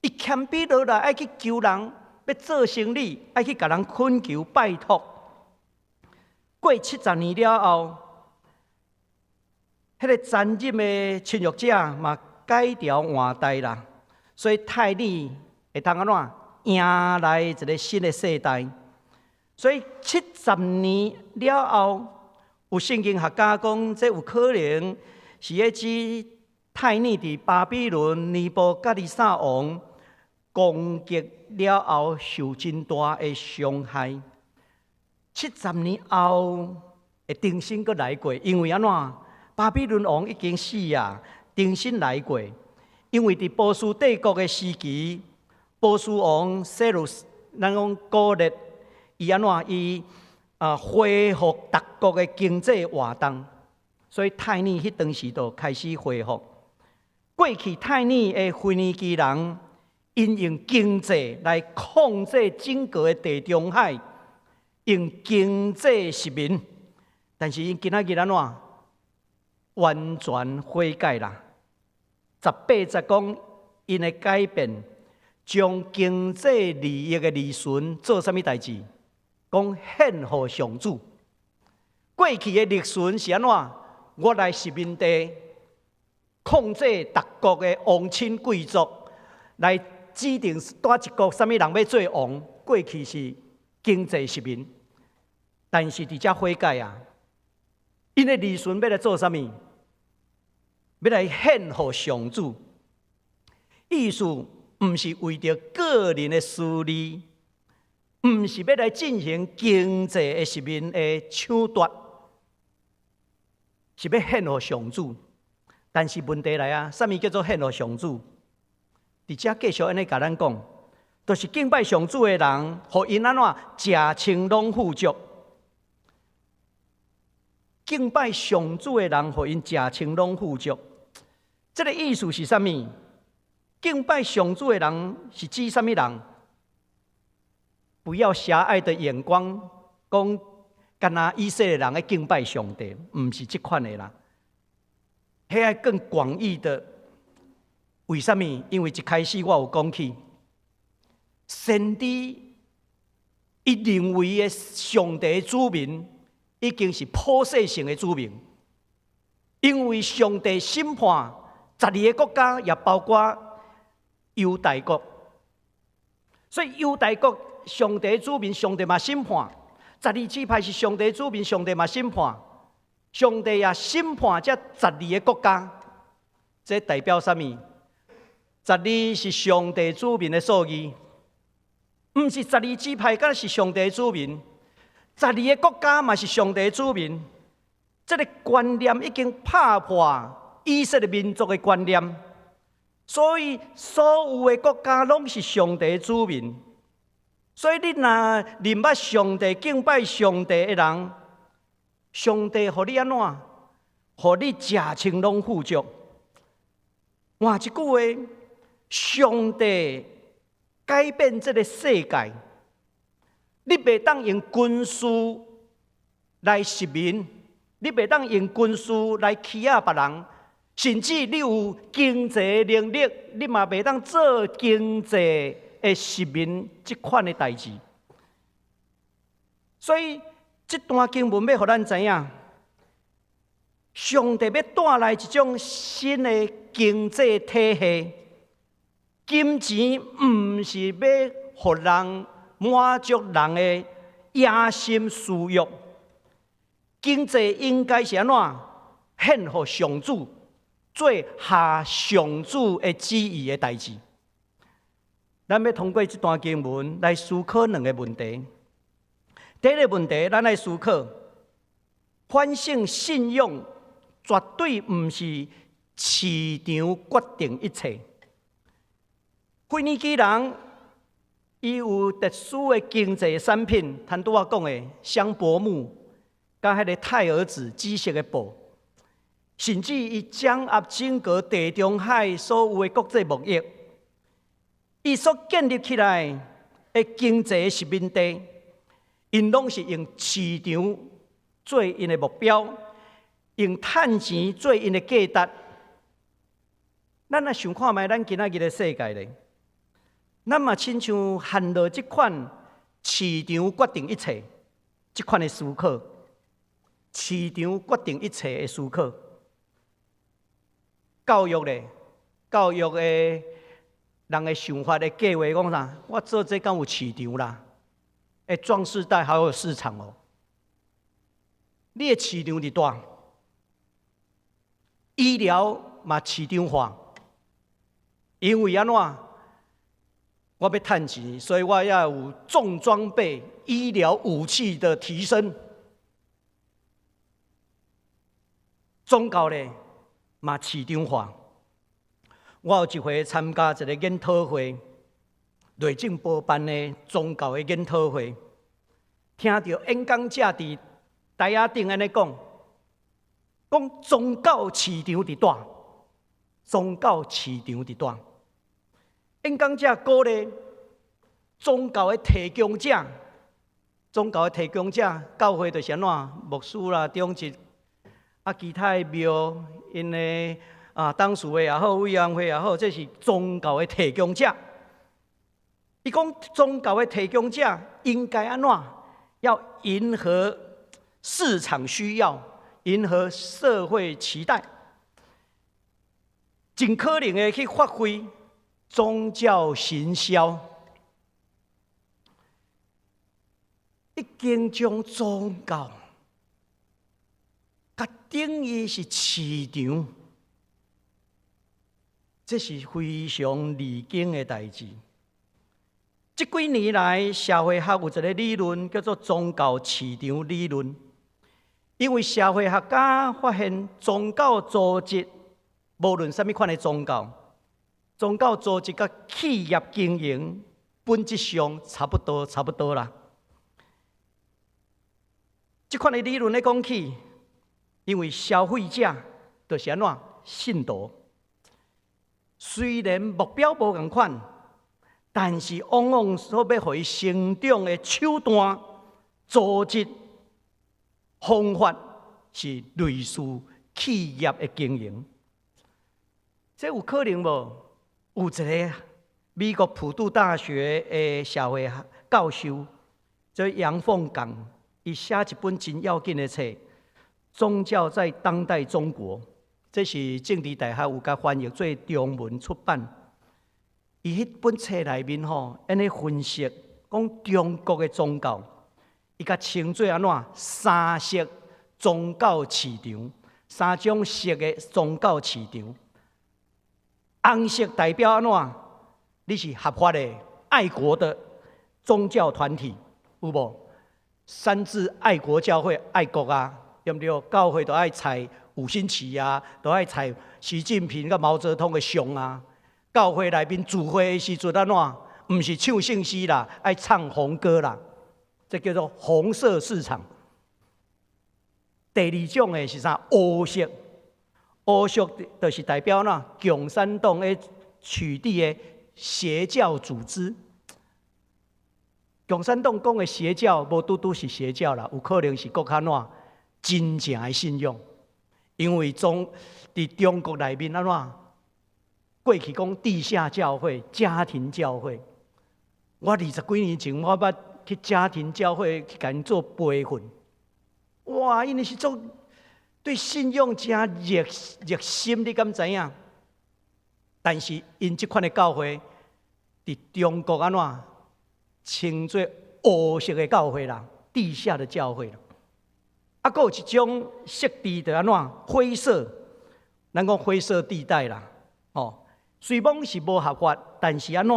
伊谦卑落来，爱去求人，要做生意，爱去甲人恳求拜托。过70年了后。迄个残忍的侵略者嘛改朝换代啦，所以太尼会通安怎迎来一个新的世代。所以70年了后，有圣经学家讲，这有可能是咧指太尼伫巴比伦尼布甲尼撒王攻击了后受真大的伤害。70年后会重新阁来过，因为安怎？巴比伦王已经死啊，重新来过。因为伫波斯帝国的时期，波斯王塞鲁斯，咱讲古列，伊安怎？伊恢复各国的经济活动，所以太尼迄当时就开始恢复。过去太尼的腓尼基人，因用经济来控制整个的地中海，用经济殖民，但是因今仔日安怎？完全悔改啦！18节讲因的改变，将经济利益的利顺做啥物代志？讲献互上主。过去的利顺是安怎？我来殖民地，控制各国的王亲贵族，来指定哪一国啥物人要做王。过去是经济殖民，但是伫遮悔改啊！因的利顺要来做啥物？要来献互上主，意思毋是为着个人的私利，毋是要来进行经济的殖民的抢夺，是要献互上主。但是问题来啊，啥物叫做献互上主？伫遮继续安尼甲咱讲，就是敬拜上主的人，互因安怎食青龙富足。敬拜上主的人，互因食青龙富足。这个意思是啥物？敬拜上主的人是指啥物人？不要狭隘的眼光，讲干那以色列人的敬拜上帝，毋是这款的啦。迄个更广义的，为什么？因为一开始我有讲起，先知伊认为的上帝子民，已经是普世性的子民，因为上帝审判12个国家，也包括犹大国，所以犹大国上帝子民，上帝嘛审判；12支派是上帝子民，上帝嘛审判。上帝也审判这12个国家，这代表什么？12是上帝子民的数字，不是12支派，敢是上帝子民。12个国家嘛是上帝子民。这个观念已经打破以色列民族的观念，所以所有的国家拢是上帝子民。所以你若认捌上帝、敬拜上帝的人，上帝予你安怎？予你食青龙富足。换一句话，上帝改变这个世界，你袂当用军事来实民，你袂当用军事来欺压别人，甚至你有经济能力，你嘛袂当做经济的实民这款的代志。所以这段经文要互咱知影，上帝要带来一种新的经济体系。金钱唔是要互人满足人的野心私欲，经济应该是安怎献予上主，做下上主的旨意的代志。咱要通过这段经文来思考两个问题。第一个问题，咱来思考，反省信用绝对不是市场决定一切。腓尼基人伊有特殊的经济产品，像拄我讲的香柏木，甲迄个钛儿子紫色的布，甚至伊掌握整个地中海所有的国际贸易，伊所建立起来的经济殖民地。因拢是用市场做因的目标，用趁钱做因的价值。咱来想看卖，咱今仔日的世界咧，咱嘛亲像hand了这款市场决定一切这款的思考，市场决定一切的思考。教育咧，教育的人的想法的计划讲啥？我做这敢有市场啦？壮世代还有市场哦，你的市场伫大，医疗嘛市场化，因为安怎？我要趁钱，所以我要有重装备、医疗武器的提升。宗教咧嘛市场化，我有一回参加一个研讨会。内政部办的宗教的研讨会，听到演讲者伫台仔顶安尼讲宗教市场伫大，宗教市场伫大。演讲者鼓励宗教的提供者，宗教的提供者，教会就是安怎牧师啦、中职其他的庙，因的董事会也好、委员会也好，这是宗教的提供者。伊讲宗教的提供者应该安怎？要迎合市场需要，迎合社会期待，尽可能的去发挥宗教行销。已经将宗教甲定义是市场，这是非常离经的代志。这几年来，社会学有一个理论叫做宗教市场理论。因为社会学家发现，宗教组织无论什么款的宗教组织甲企业经营本质上差不多啦。这款的理论咧讲起，因为消费者就是安怎信徒，虽然目标无同款。但是，往往所要互伊成长的手段、组织方法是类似企业的经营。这有可能无？有一个美国普渡大学的社会教授，这杨凤港，伊写一本真要紧的册《宗教在当代中国》，这是政治大学有甲翻译做中文出版。伊迄本册内面吼，安尼分析讲中国的宗教，伊甲称作安怎三色宗教市场，三种色的宗教市场。红色代表安怎？你是合法的、爱国的宗教团体，有无？三自爱国教会、爱国啊，对不对？教会都爱采五星旗啊，都爱采习近平甲毛泽东的像啊。教会内面聚会的时阵安怎？唔是唱圣诗啦，爱唱红歌啦，这叫做红色市场。第二种的是啥？乌色，乌色就是代表哪？共产党的取缔的邪教组织。共产党讲的邪教，无拄拄是邪教啦，有可能是国较哪真正的信仰。因为伫中国内面安怎？过去讲地下教会、家庭教会。我20几年前，我捌去家庭教会去甲因做培训。哇，因为是做对信仰真热心，你敢知影？但是因这款的教会，伫中国安怎称作乌色的教会啦，地下的教会啦。啊，还有一种色地的安怎灰色，咱讲灰色地带啦，哦。虽讲是无合法，但是安怎？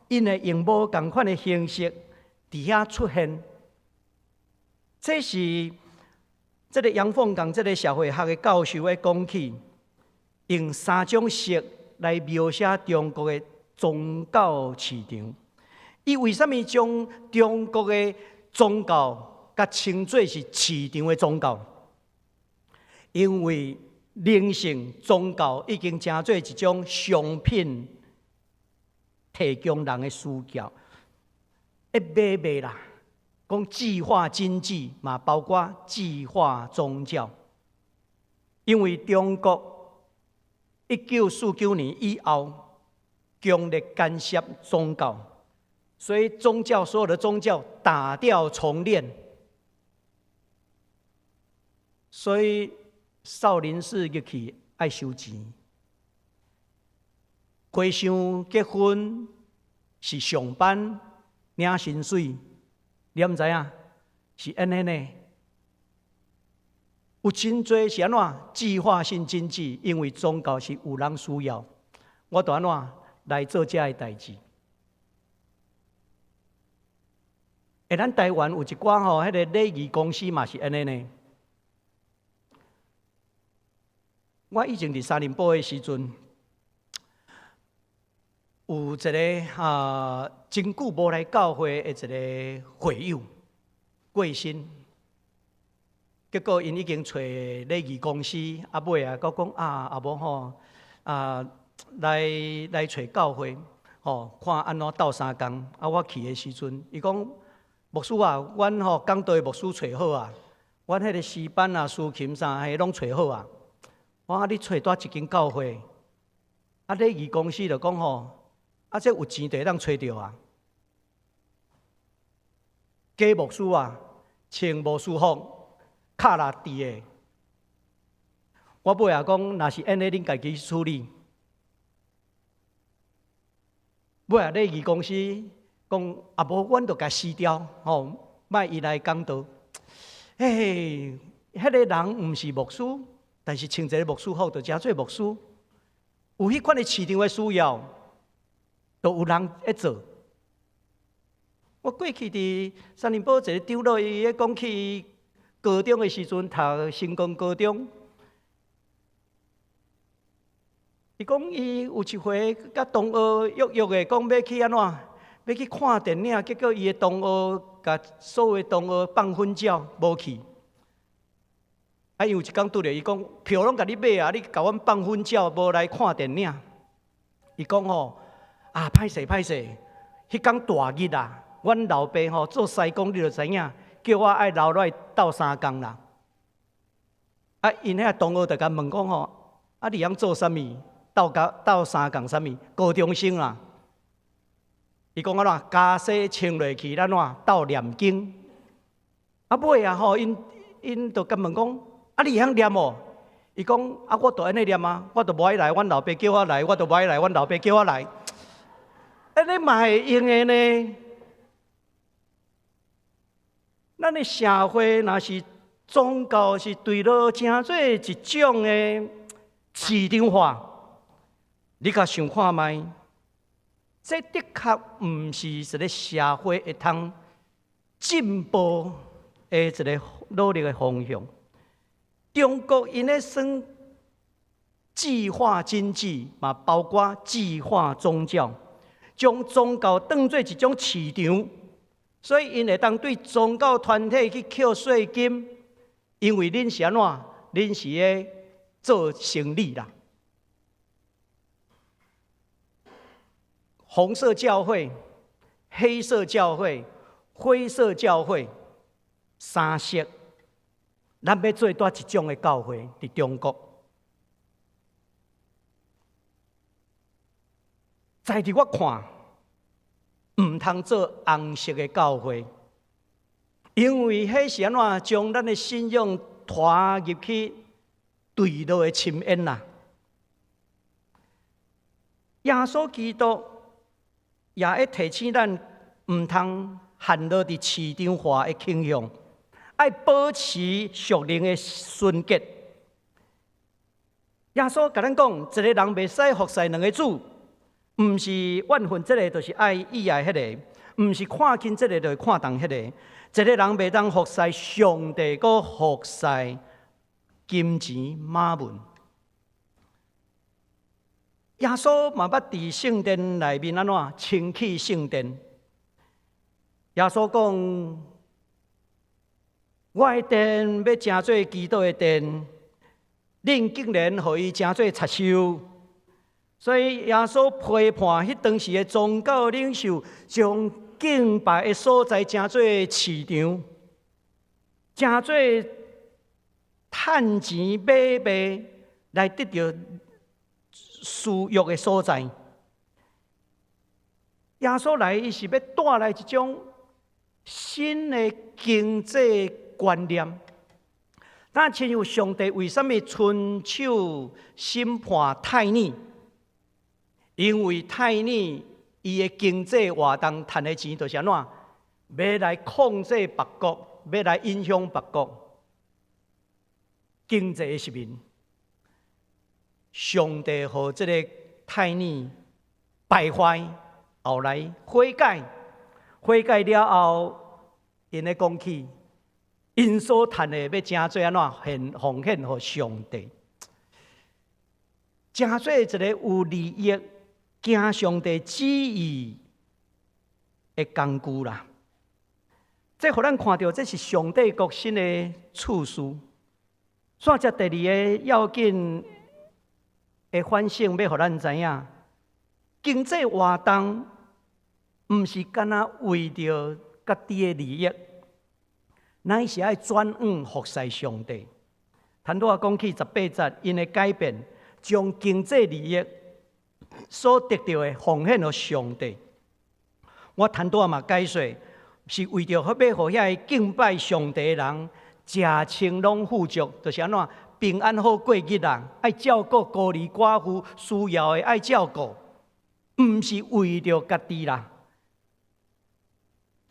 因会用无同款的形式伫遐出现。这是这个杨凤港这个社会学的教授的讲起，用三种色来描写中国的宗教市场。伊为什么将中国的宗教甲称作是市场的宗教？因为灵性宗教已经成做一种商品，提供人的需求，买啦。讲计划经济嘛，包括计划宗教。因为中国1949年以后，强烈干涉宗教，所以所有的宗教打掉重练，所以少林寺入去爱收钱，和尚结婚是上班领薪水，你毋知影是安尼呢？有真多是安怎计划性经济，因为宗教是有人需要，我就安怎来做这个代志。咱台湾有一寡吼，迄个礼仪公司嘛是安尼呢。我以前伫沙林堡的时阵，有一个真久无来教会的一个会友过身，结果因已经找礼仪公司，尾啊，讲啊无吼来找教会，看安怎斗相共。我去的时阵，伊讲牧师啊，阮讲道的牧师找好啊，阮迄个诗班啊、竖琴啥迄拢找好啊。我讲你找倒一间教会，礼仪公司就讲这有钱就会当找到啊。假牧师啊，穿牧师服，卡拉地的。我尾也讲，若是安尼，恁家己处理。尾礼仪公司讲无，阮就甲撕掉，莫伊来讲道。迄个人毋是牧师。但是穿一个牧师服，就真做牧师。有迄款的市场的需要，都有人在做。我过去伫三林堡一个长老，伊讲起高中的时阵，读成功高中。伊讲伊有一回甲同学约的，讲要去安怎，要去看电影，结果伊的同学甲所有的同学放粉鸟，无去。因为有一天拄着伊讲票拢甲你买啊，你甲阮放粉鸟，无来看电影。伊讲歹势，迄天大日啊，阮老爸做西工你就知影，叫我爱留落来斗相共啦。因遐同学就甲问讲你通做啥物？斗相共啥物？高中生啦。伊讲安怎家洗穿落去，咱怎斗念经。啊尾啊吼，因就甲问讲，啊你会晓念无？伊讲啊，我都安尼念啊，我都无爱来，阮老爸叫我来，我都无爱来，阮老爸叫我来。安尼嘛会用的呢？咱的社会若是宗教是对了，诚做一种的市场化，你甲想看觅？这的确毋是一个社会会通进步的一个努力的方向。中国因咧算计划经济，嘛包括计划宗教，将宗教当作一种市场，所以因会当对宗教团体去扣税金，因为恁是安怎？恁是咧做生意啦。红色教会、黑色教会、灰色教会，三色，咱要做多一种的教会伫中国。在伫我看，毋通做红色的教会，因为迄是安怎将咱的信仰拖入去对落的深渊啦。耶稣基督也会提醒咱，毋通陷落伫市场化的倾向，爱保持属灵的纯洁。耶稣甲咱讲，一个人袂使服侍两个主，毋是怨恨这个，就是爱意爱迄个；毋是看轻这个，就是看重迄个。一个人袂当服侍上帝，搁服侍金钱马文。耶稣嘛捌伫圣殿内面安怎清气圣殿？耶稣讲：“我的殿要成做基督的殿，恁竟然互伊成做贼手。”所以耶稣批判迄当时的宗教领袖，将敬拜的所在成做市场，成做趁钱买卖来得到私欲的所在。耶稣来，伊是要带来一种新的经济观念。咱亲像上帝为什么春秋审判太子？因为太子伊的经济活动赚的钱，就是安怎？要来控制别国，要来影响别国经济的实面。上帝和这个太子败坏，后来悔改，悔改了后，因咧讲起，因所赚的要真做安怎奉献给上帝，真做一个有利益、行上帝旨意的工具啦。这互咱看到，这是上帝国新的处事。煞只第二个要紧的反省，要互咱知影，经济活动毋是干那为着家己的利益，乃是爱转向服侍上帝。坦多讲起18节，因的改变，将经济利益所得到的奉献给上帝。我坦多嘛解说，是为着要互遐敬拜上帝的人，食清拢富足，就是安怎平安好过日啊！爱照顾孤儿寡妇需要的，爱照顾，毋是为着家己啦。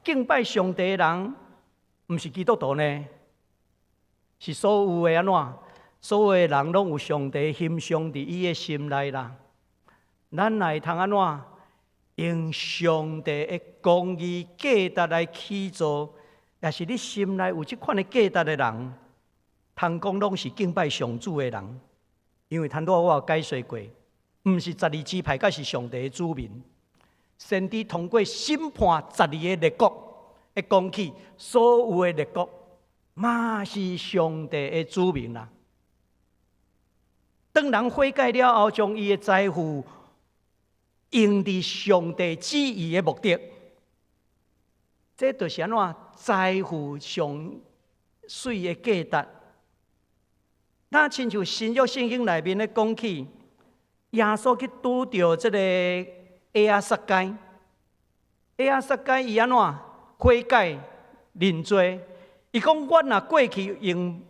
敬拜上帝的人，毋是基督徒呢，是所有的安怎？所有的人拢有上帝欣赏伫伊的心内啦。咱来通安怎？用上帝的公义价值来起造，也是你心内有这款的价值的人，通讲拢是敬拜上主的人。因为坦多我有解说过，毋是12支派，才是上帝的子民。先知通过审判12个列国，会讲起所有的列国，嘛是上帝的子民啦。当人悔改了后，将伊的财富用伫上帝旨意的目的，这就是安怎财富上水的价值。那亲像新约圣经内面咧讲起，耶稣去拄着这个亚撒街，埃亚撒该伊安怎悔改认罪？伊讲我若过去用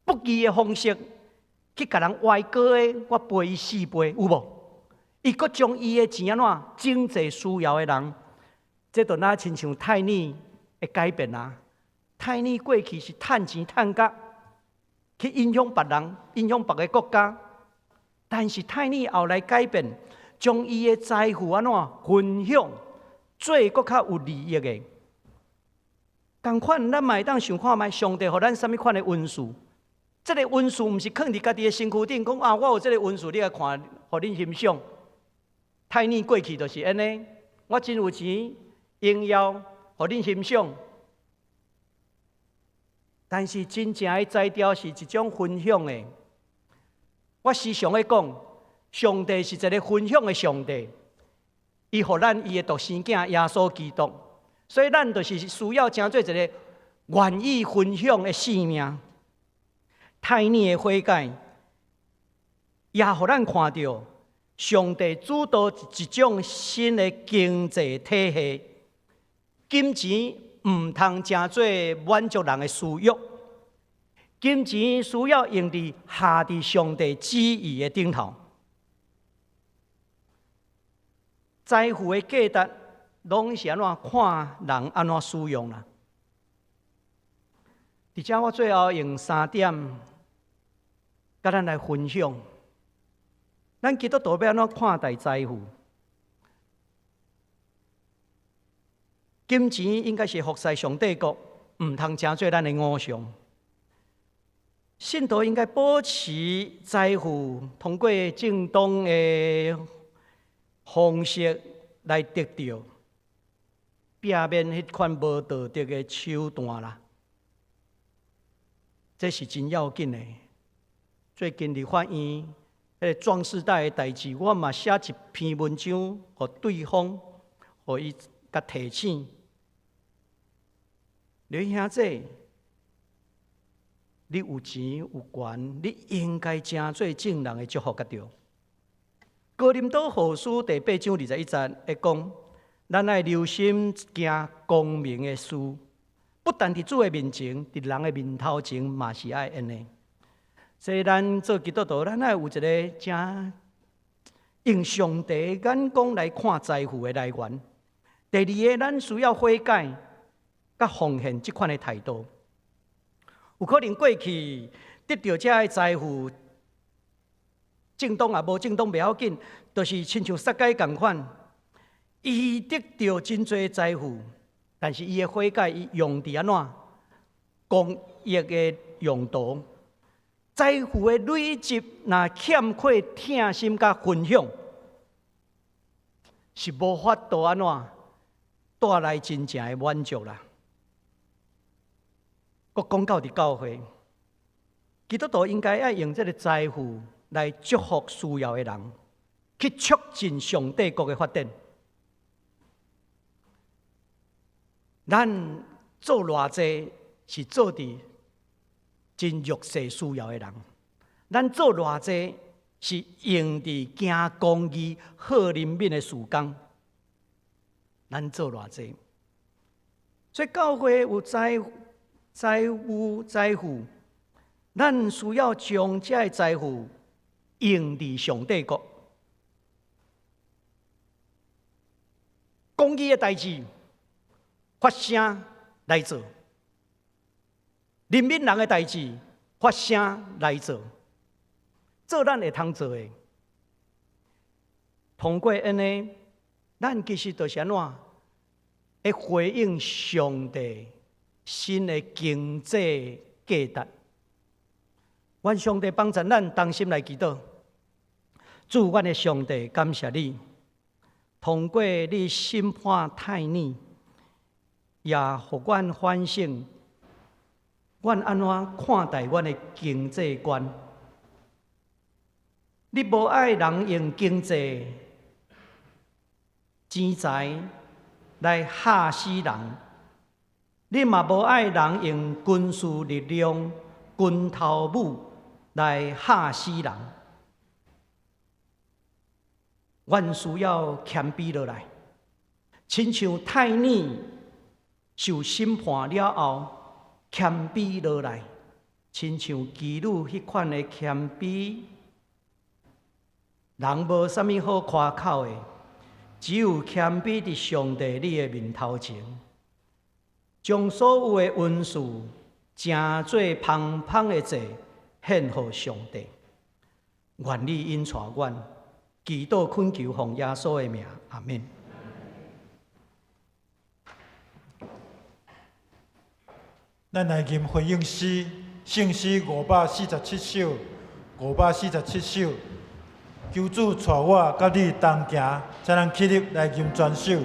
不义的方式去甲人歪过的，我赔伊4倍，有无？伊阁将伊的钱安怎种济需要的人？这就那亲像泰尼的改变啊！泰尼过去是趁钱趁角，去影响别人，影响别个国家。但是泰尼后来改变，将伊的财富安怎分享，做搁较有利益的。同款，咱嘛会当想看觅上帝互咱什么款的恩赐？这个恩赐毋是放伫家己的身躯顶，讲啊，我有这个恩赐，你来看，互恁欣赏。泰尼过去就是安尼，我真有钱，荣耀，互恁欣赏。但是真正的才调是一种分享的。我时常咧讲，上帝是一个分享的上帝，伊互咱伊的独生囝耶稣基督，所以咱就是需要成做一个愿意分享的生命。泰尼的悔改，也互咱看到上帝主导一种新的经济体系，金钱毋通成做满足人的私欲，金钱需要用伫下伫上帝旨意的顶头。财富的价值，拢是安怎看人安怎使用啦。而且我最后用3点，甲咱来分享。咱基督徒要安怎看待财富？金钱应该是服侍上帝国，毋通成做咱的偶像。信徒应该保持财富，通过正当的方式来得到，避免迄款无道德的手段啦。这是真要紧的。最近伫法院，迄个壮士代的代志，我嘛写一篇文章，互对方，互伊甲提醒。你兄弟，你有钱有权，你应该正做正人的祝福甲着。哥林多后书第8章21节会讲，咱爱留心一件光明的事，不但伫主的面前，伫人的面头前嘛是爱安尼。所以咱做基督徒，咱爱有一个正用上帝的眼光来看财富的来源。第二个，咱需要悔改，甲奉献这款的态度。有可能过去得到这个财富，正当也无正当袂要紧，就是亲像撒该同款，伊得到真侪财富，但是伊的悔改伊用伫安怎公益的用途。财富的累积，若欠缺疼心甲分享，是无法度安怎带来真正的满足啦。国讲到伫教会，基督徒应该要用这个财富来祝福需要的人，去促进上帝国的发展。咱做偌济是做伫真弱势需要的人，咱做偌济是用伫行公义、好人民的事工，咱做偌济。所以教会有财富，咱需要将这个财富用伫上帝国。公义的代志，发声来做。人民人的代志，发声来做，做咱会通做的。通过安尼，咱其实就是安怎会回应上帝新的经济价值。愿上帝帮助咱同心来祈祷。主，阮的上帝，感谢你，通过你审判泰尼，也互阮反省。阮安怎看待阮的经济观？你无爱人用经济钱财来吓死人，你嘛无爱人用军事力量、军头武来吓死人。阮需要谦卑落来，亲像太子受审判了后，谦卑落来，亲像妓女迄款的谦卑。人无啥物好夸口的，只有谦卑伫上帝你的面头前，将所有的恩赐正做芳芳的祭献给上帝。愿你因带阮，祈祷恳求奉耶稣的名，阿免。咱来念回应诗，圣诗547首，547首。求主带我甲你同行，才能起立来念全首。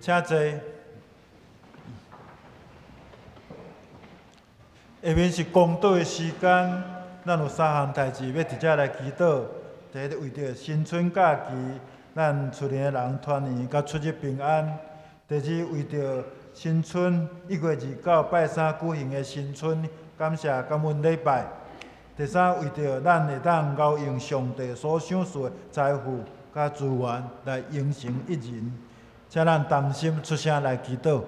请坐。下面是公道的时间，咱有3项代志要直接来祈祷。第一，为着新春假期，咱厝里的人团圆甲出入平安；第二，为着新春1月29拜三举行的新春感恩礼拜；第三，为着咱会当熬用上帝所赏赐的财富甲资源来形成一人。请咱同心出声来祈祷。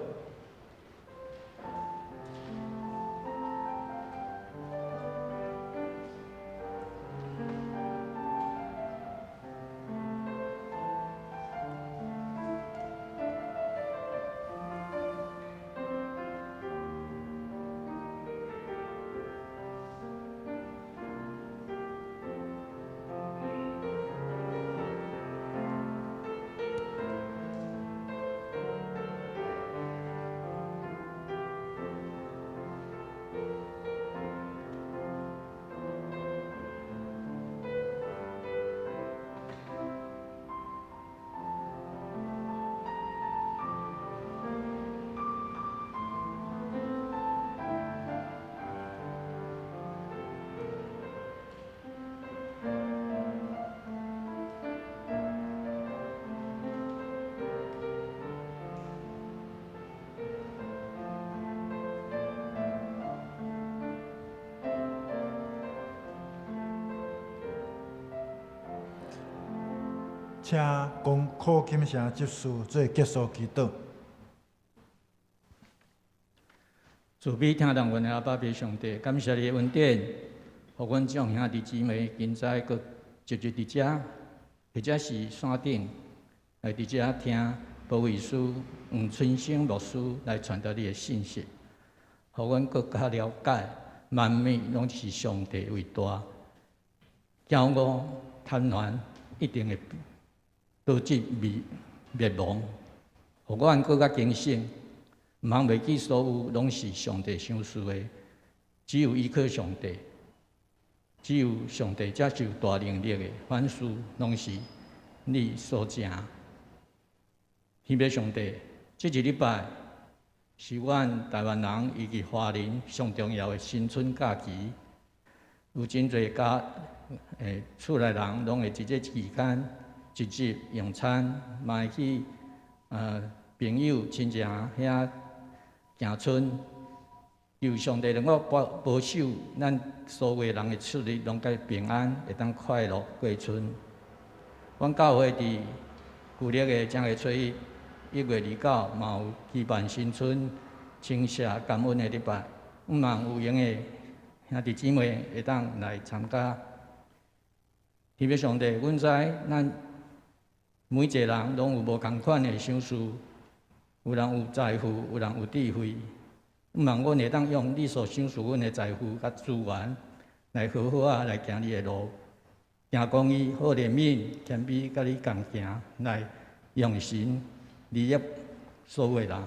请讲口琴声结束做结束祈祷。慈悲听人阮的阿爸父上帝，感谢你的恩典，互阮众兄弟姊妹今早搁集伫遮，或者是山顶来伫遮听保卫师黄春生牧师来传达你的信息，互阮搁较了解万物拢是上帝为大，骄傲贪婪一定会导致灭亡，互阮搁较警醒。毋通袂记所有拢是上帝赏赐的，只有依靠上帝，只有上帝才是有大能力的，凡事拢是你所成。天父上帝，这一礼拜是阮台湾人以及华人上重要的新春假期，有真侪厝内人拢会伫这期间直接用餐，嘛会去朋友亲戚遐行春。求上帝能够保守咱所有人的出入拢该平安，会当快乐过春。阮教会伫旧历的正月初一1月29嘛有举办新春庆谢感恩的礼拜，希望有闲的兄弟姊妹会当来参加。天父上帝，阮知咱每一个人拢有无同款的想事，有人有财富，有人有智慧。希望阮会当用你所享受阮的财富甲资源，来好好啊来行你的路，行公义、好怜悯、谦卑，甲你共行，来用心利益所有人。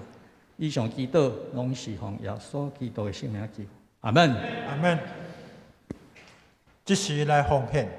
以上祈祷拢是奉耶稣基督的圣名求，阿门。阿门。即时来奉献。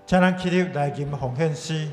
请咱起立来吟奉献诗。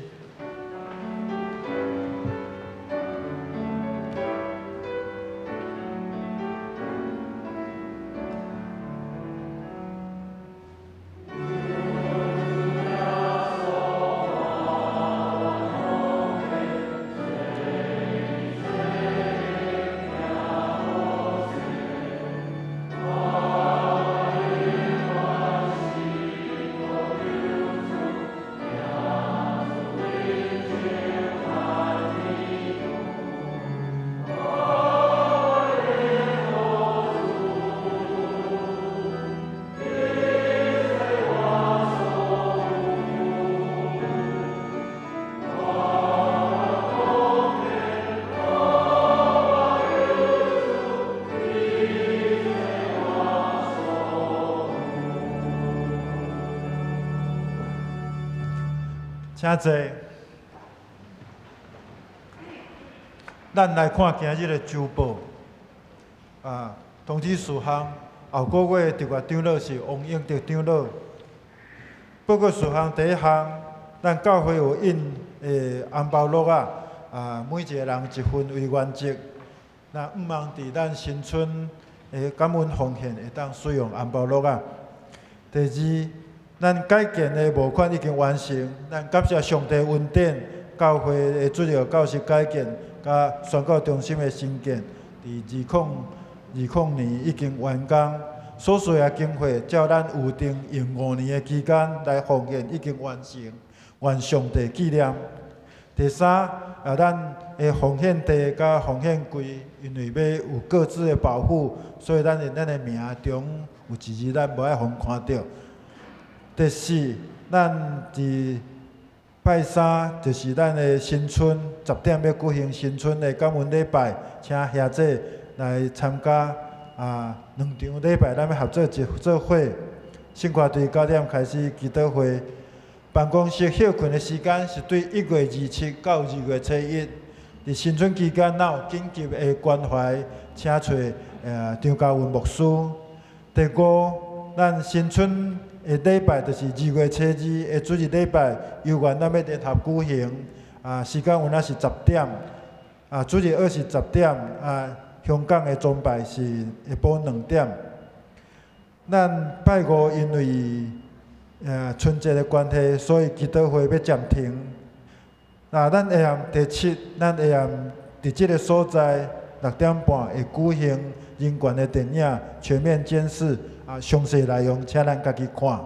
请坐，咱来看今日的周报。通知事项，后个月特约长老是王永德长老。报告事项第一项，咱教会有印红包乐每一个人一份为原则。那毋望伫咱新春感恩奉献会当使用红包乐第二，咱改建的募款已经完成，咱感谢上帝恩典，教会的主要教室改建，甲宣教中心的新建，伫2020年已经完工。所需的经费，照咱预定用5年的期间来奉献，已经完成，愿上帝纪念。第三，咱的奉献地甲奉献柜，因为要有各自的保护，所以咱的名中有一字咱无爱互看到。第四，咱伫拜三就是咱的新春10点要举行新春的感恩礼拜，请兄弟来参加2场礼拜，咱要合作做伙。圣歌队9点开始祈祷会，办公室休困的时间是对1月27到2月初1。伫新春期间，咱有紧急的关怀，请找张家文牧师。第5，咱新春的礼拜就是2月初2的主日礼拜，游园咱要联合举行，时间有那是10点，主日2是10点，香港的崇拜是下晡2点。咱拜5因为春节的关系，所以祈祷会要暂停。咱下暗第7，咱下暗伫即个所在6点半会举行人权的电影全面监视，详细内容请咱家己看。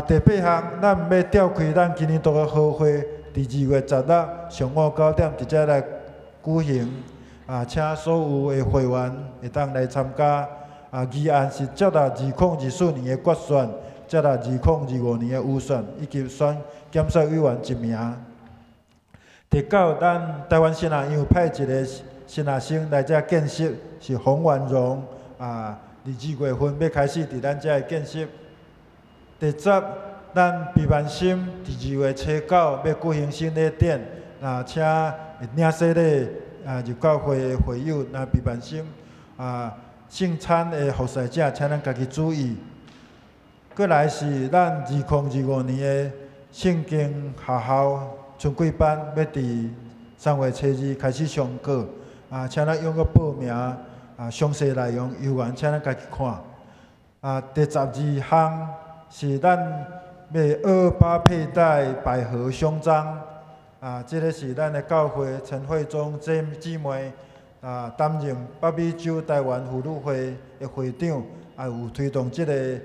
第8项，咱要召开咱今年度的好会，伫2月16上午9点伫遮来举行。请所有的会员会当来参加。议案是接纳2024年的决选，接纳2025年的预算，以及选检察委员1名。第9，咱台湾新学院派一个新学生来遮见习，是洪婉容。伫2月份要开始伫咱遮的见习。第10，咱毕万心伫2月初9要举行圣礼典，请领洗礼入教会的会友，毕万心圣餐的服侍者，请咱家己注意。过来是咱2025年的圣经学校春季班，要伫3月初2开始上课。请咱踊跃报名。详细内容游园，请咱家己看。第12项是咱要228佩戴百合胸章。这个是咱的教会陈慧忠姊妹。担任北美洲台湾妇女会的会长，有推动这个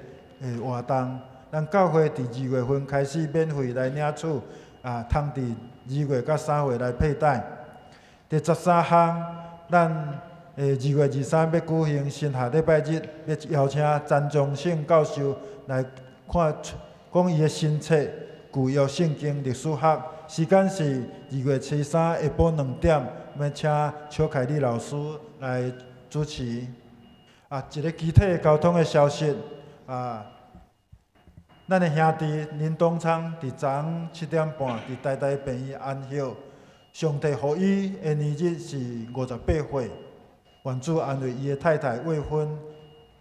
活动。咱教会伫2月份开始免费来领取，通伫2月到3月来佩戴。第13项，咱2月23要举行新学礼拜日，要邀请詹宗信教授来看讲伊的新册《旧约圣经历史学》，时间是2月23下晡2点。要请邱凯丽老师来主持。一个具体的交通的消息，咱的兄弟林东昌伫昨昏7点半伫台大病院安息，上帝予伊的年日是58岁。愿主安慰伊的太太魏芬，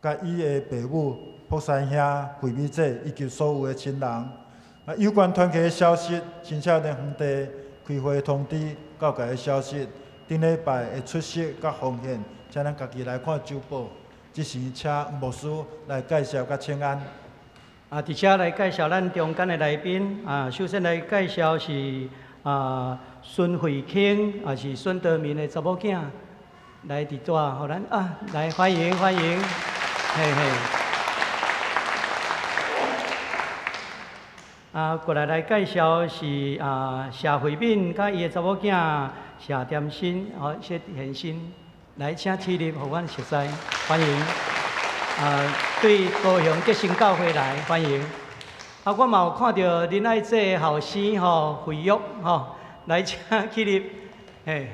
甲伊的父母、福山兄、惠美姐以及所有的亲人。有关团契的消息，新少年园地开会通知、告解的消息。顶礼拜会出席甲奉献，请咱家己来看周报。即时请牧师来介绍甲请安。伫遮来介绍咱中间的来宾。首先来介绍是孙慧卿，是孙德明的查某囝，来伫遮，互咱来欢迎欢迎，嘿嘿。过来介绍是谢慧敏，甲伊的查某囝。谢点心，谢贤心，来请起立，互阮熟悉，欢迎。对高雄吉星教会来欢迎。我嘛有看到恁爱这后生惠玉来请起立，嘿。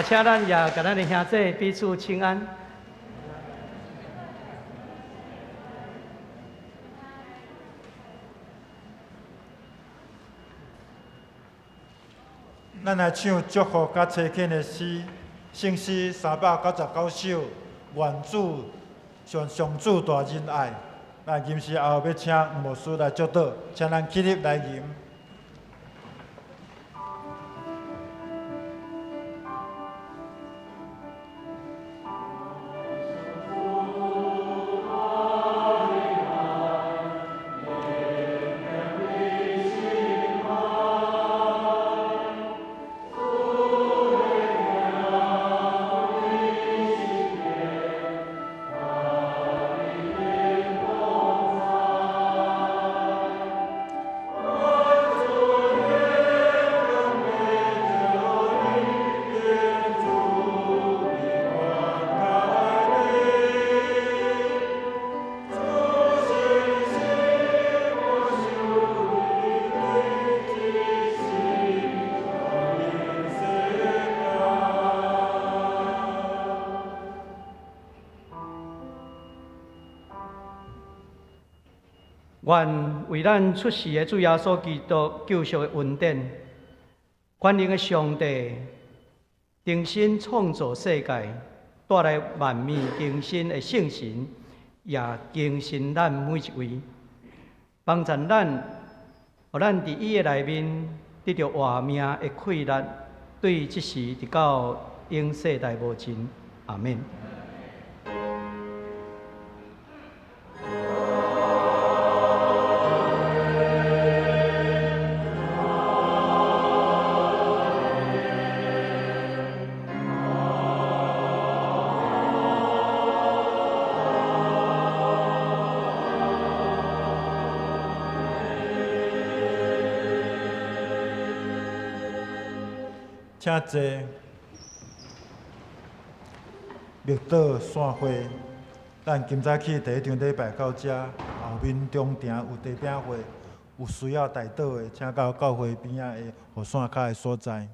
请咱也甲咱的兄弟彼此请安。咱来唱祝福甲齐恳的诗，圣诗399首，愿主上主大仁爱。咱吟诗后要请牧师来祝祷，请咱起立来吟。愿为咱出世的主耶稣基督救赎的恩典，全能的上帝重新创造世界，带来万面更新的圣神，也更新咱每一位，帮助咱，互咱伫伊的内面得到活命的快乐，对即时直到永世代无尽。阿免。请坐，密岛散会。咱今早起第一场礼拜到这，后面中庭有地饼会，有需要代祷的，请到教会边仔的雨伞卡的所在。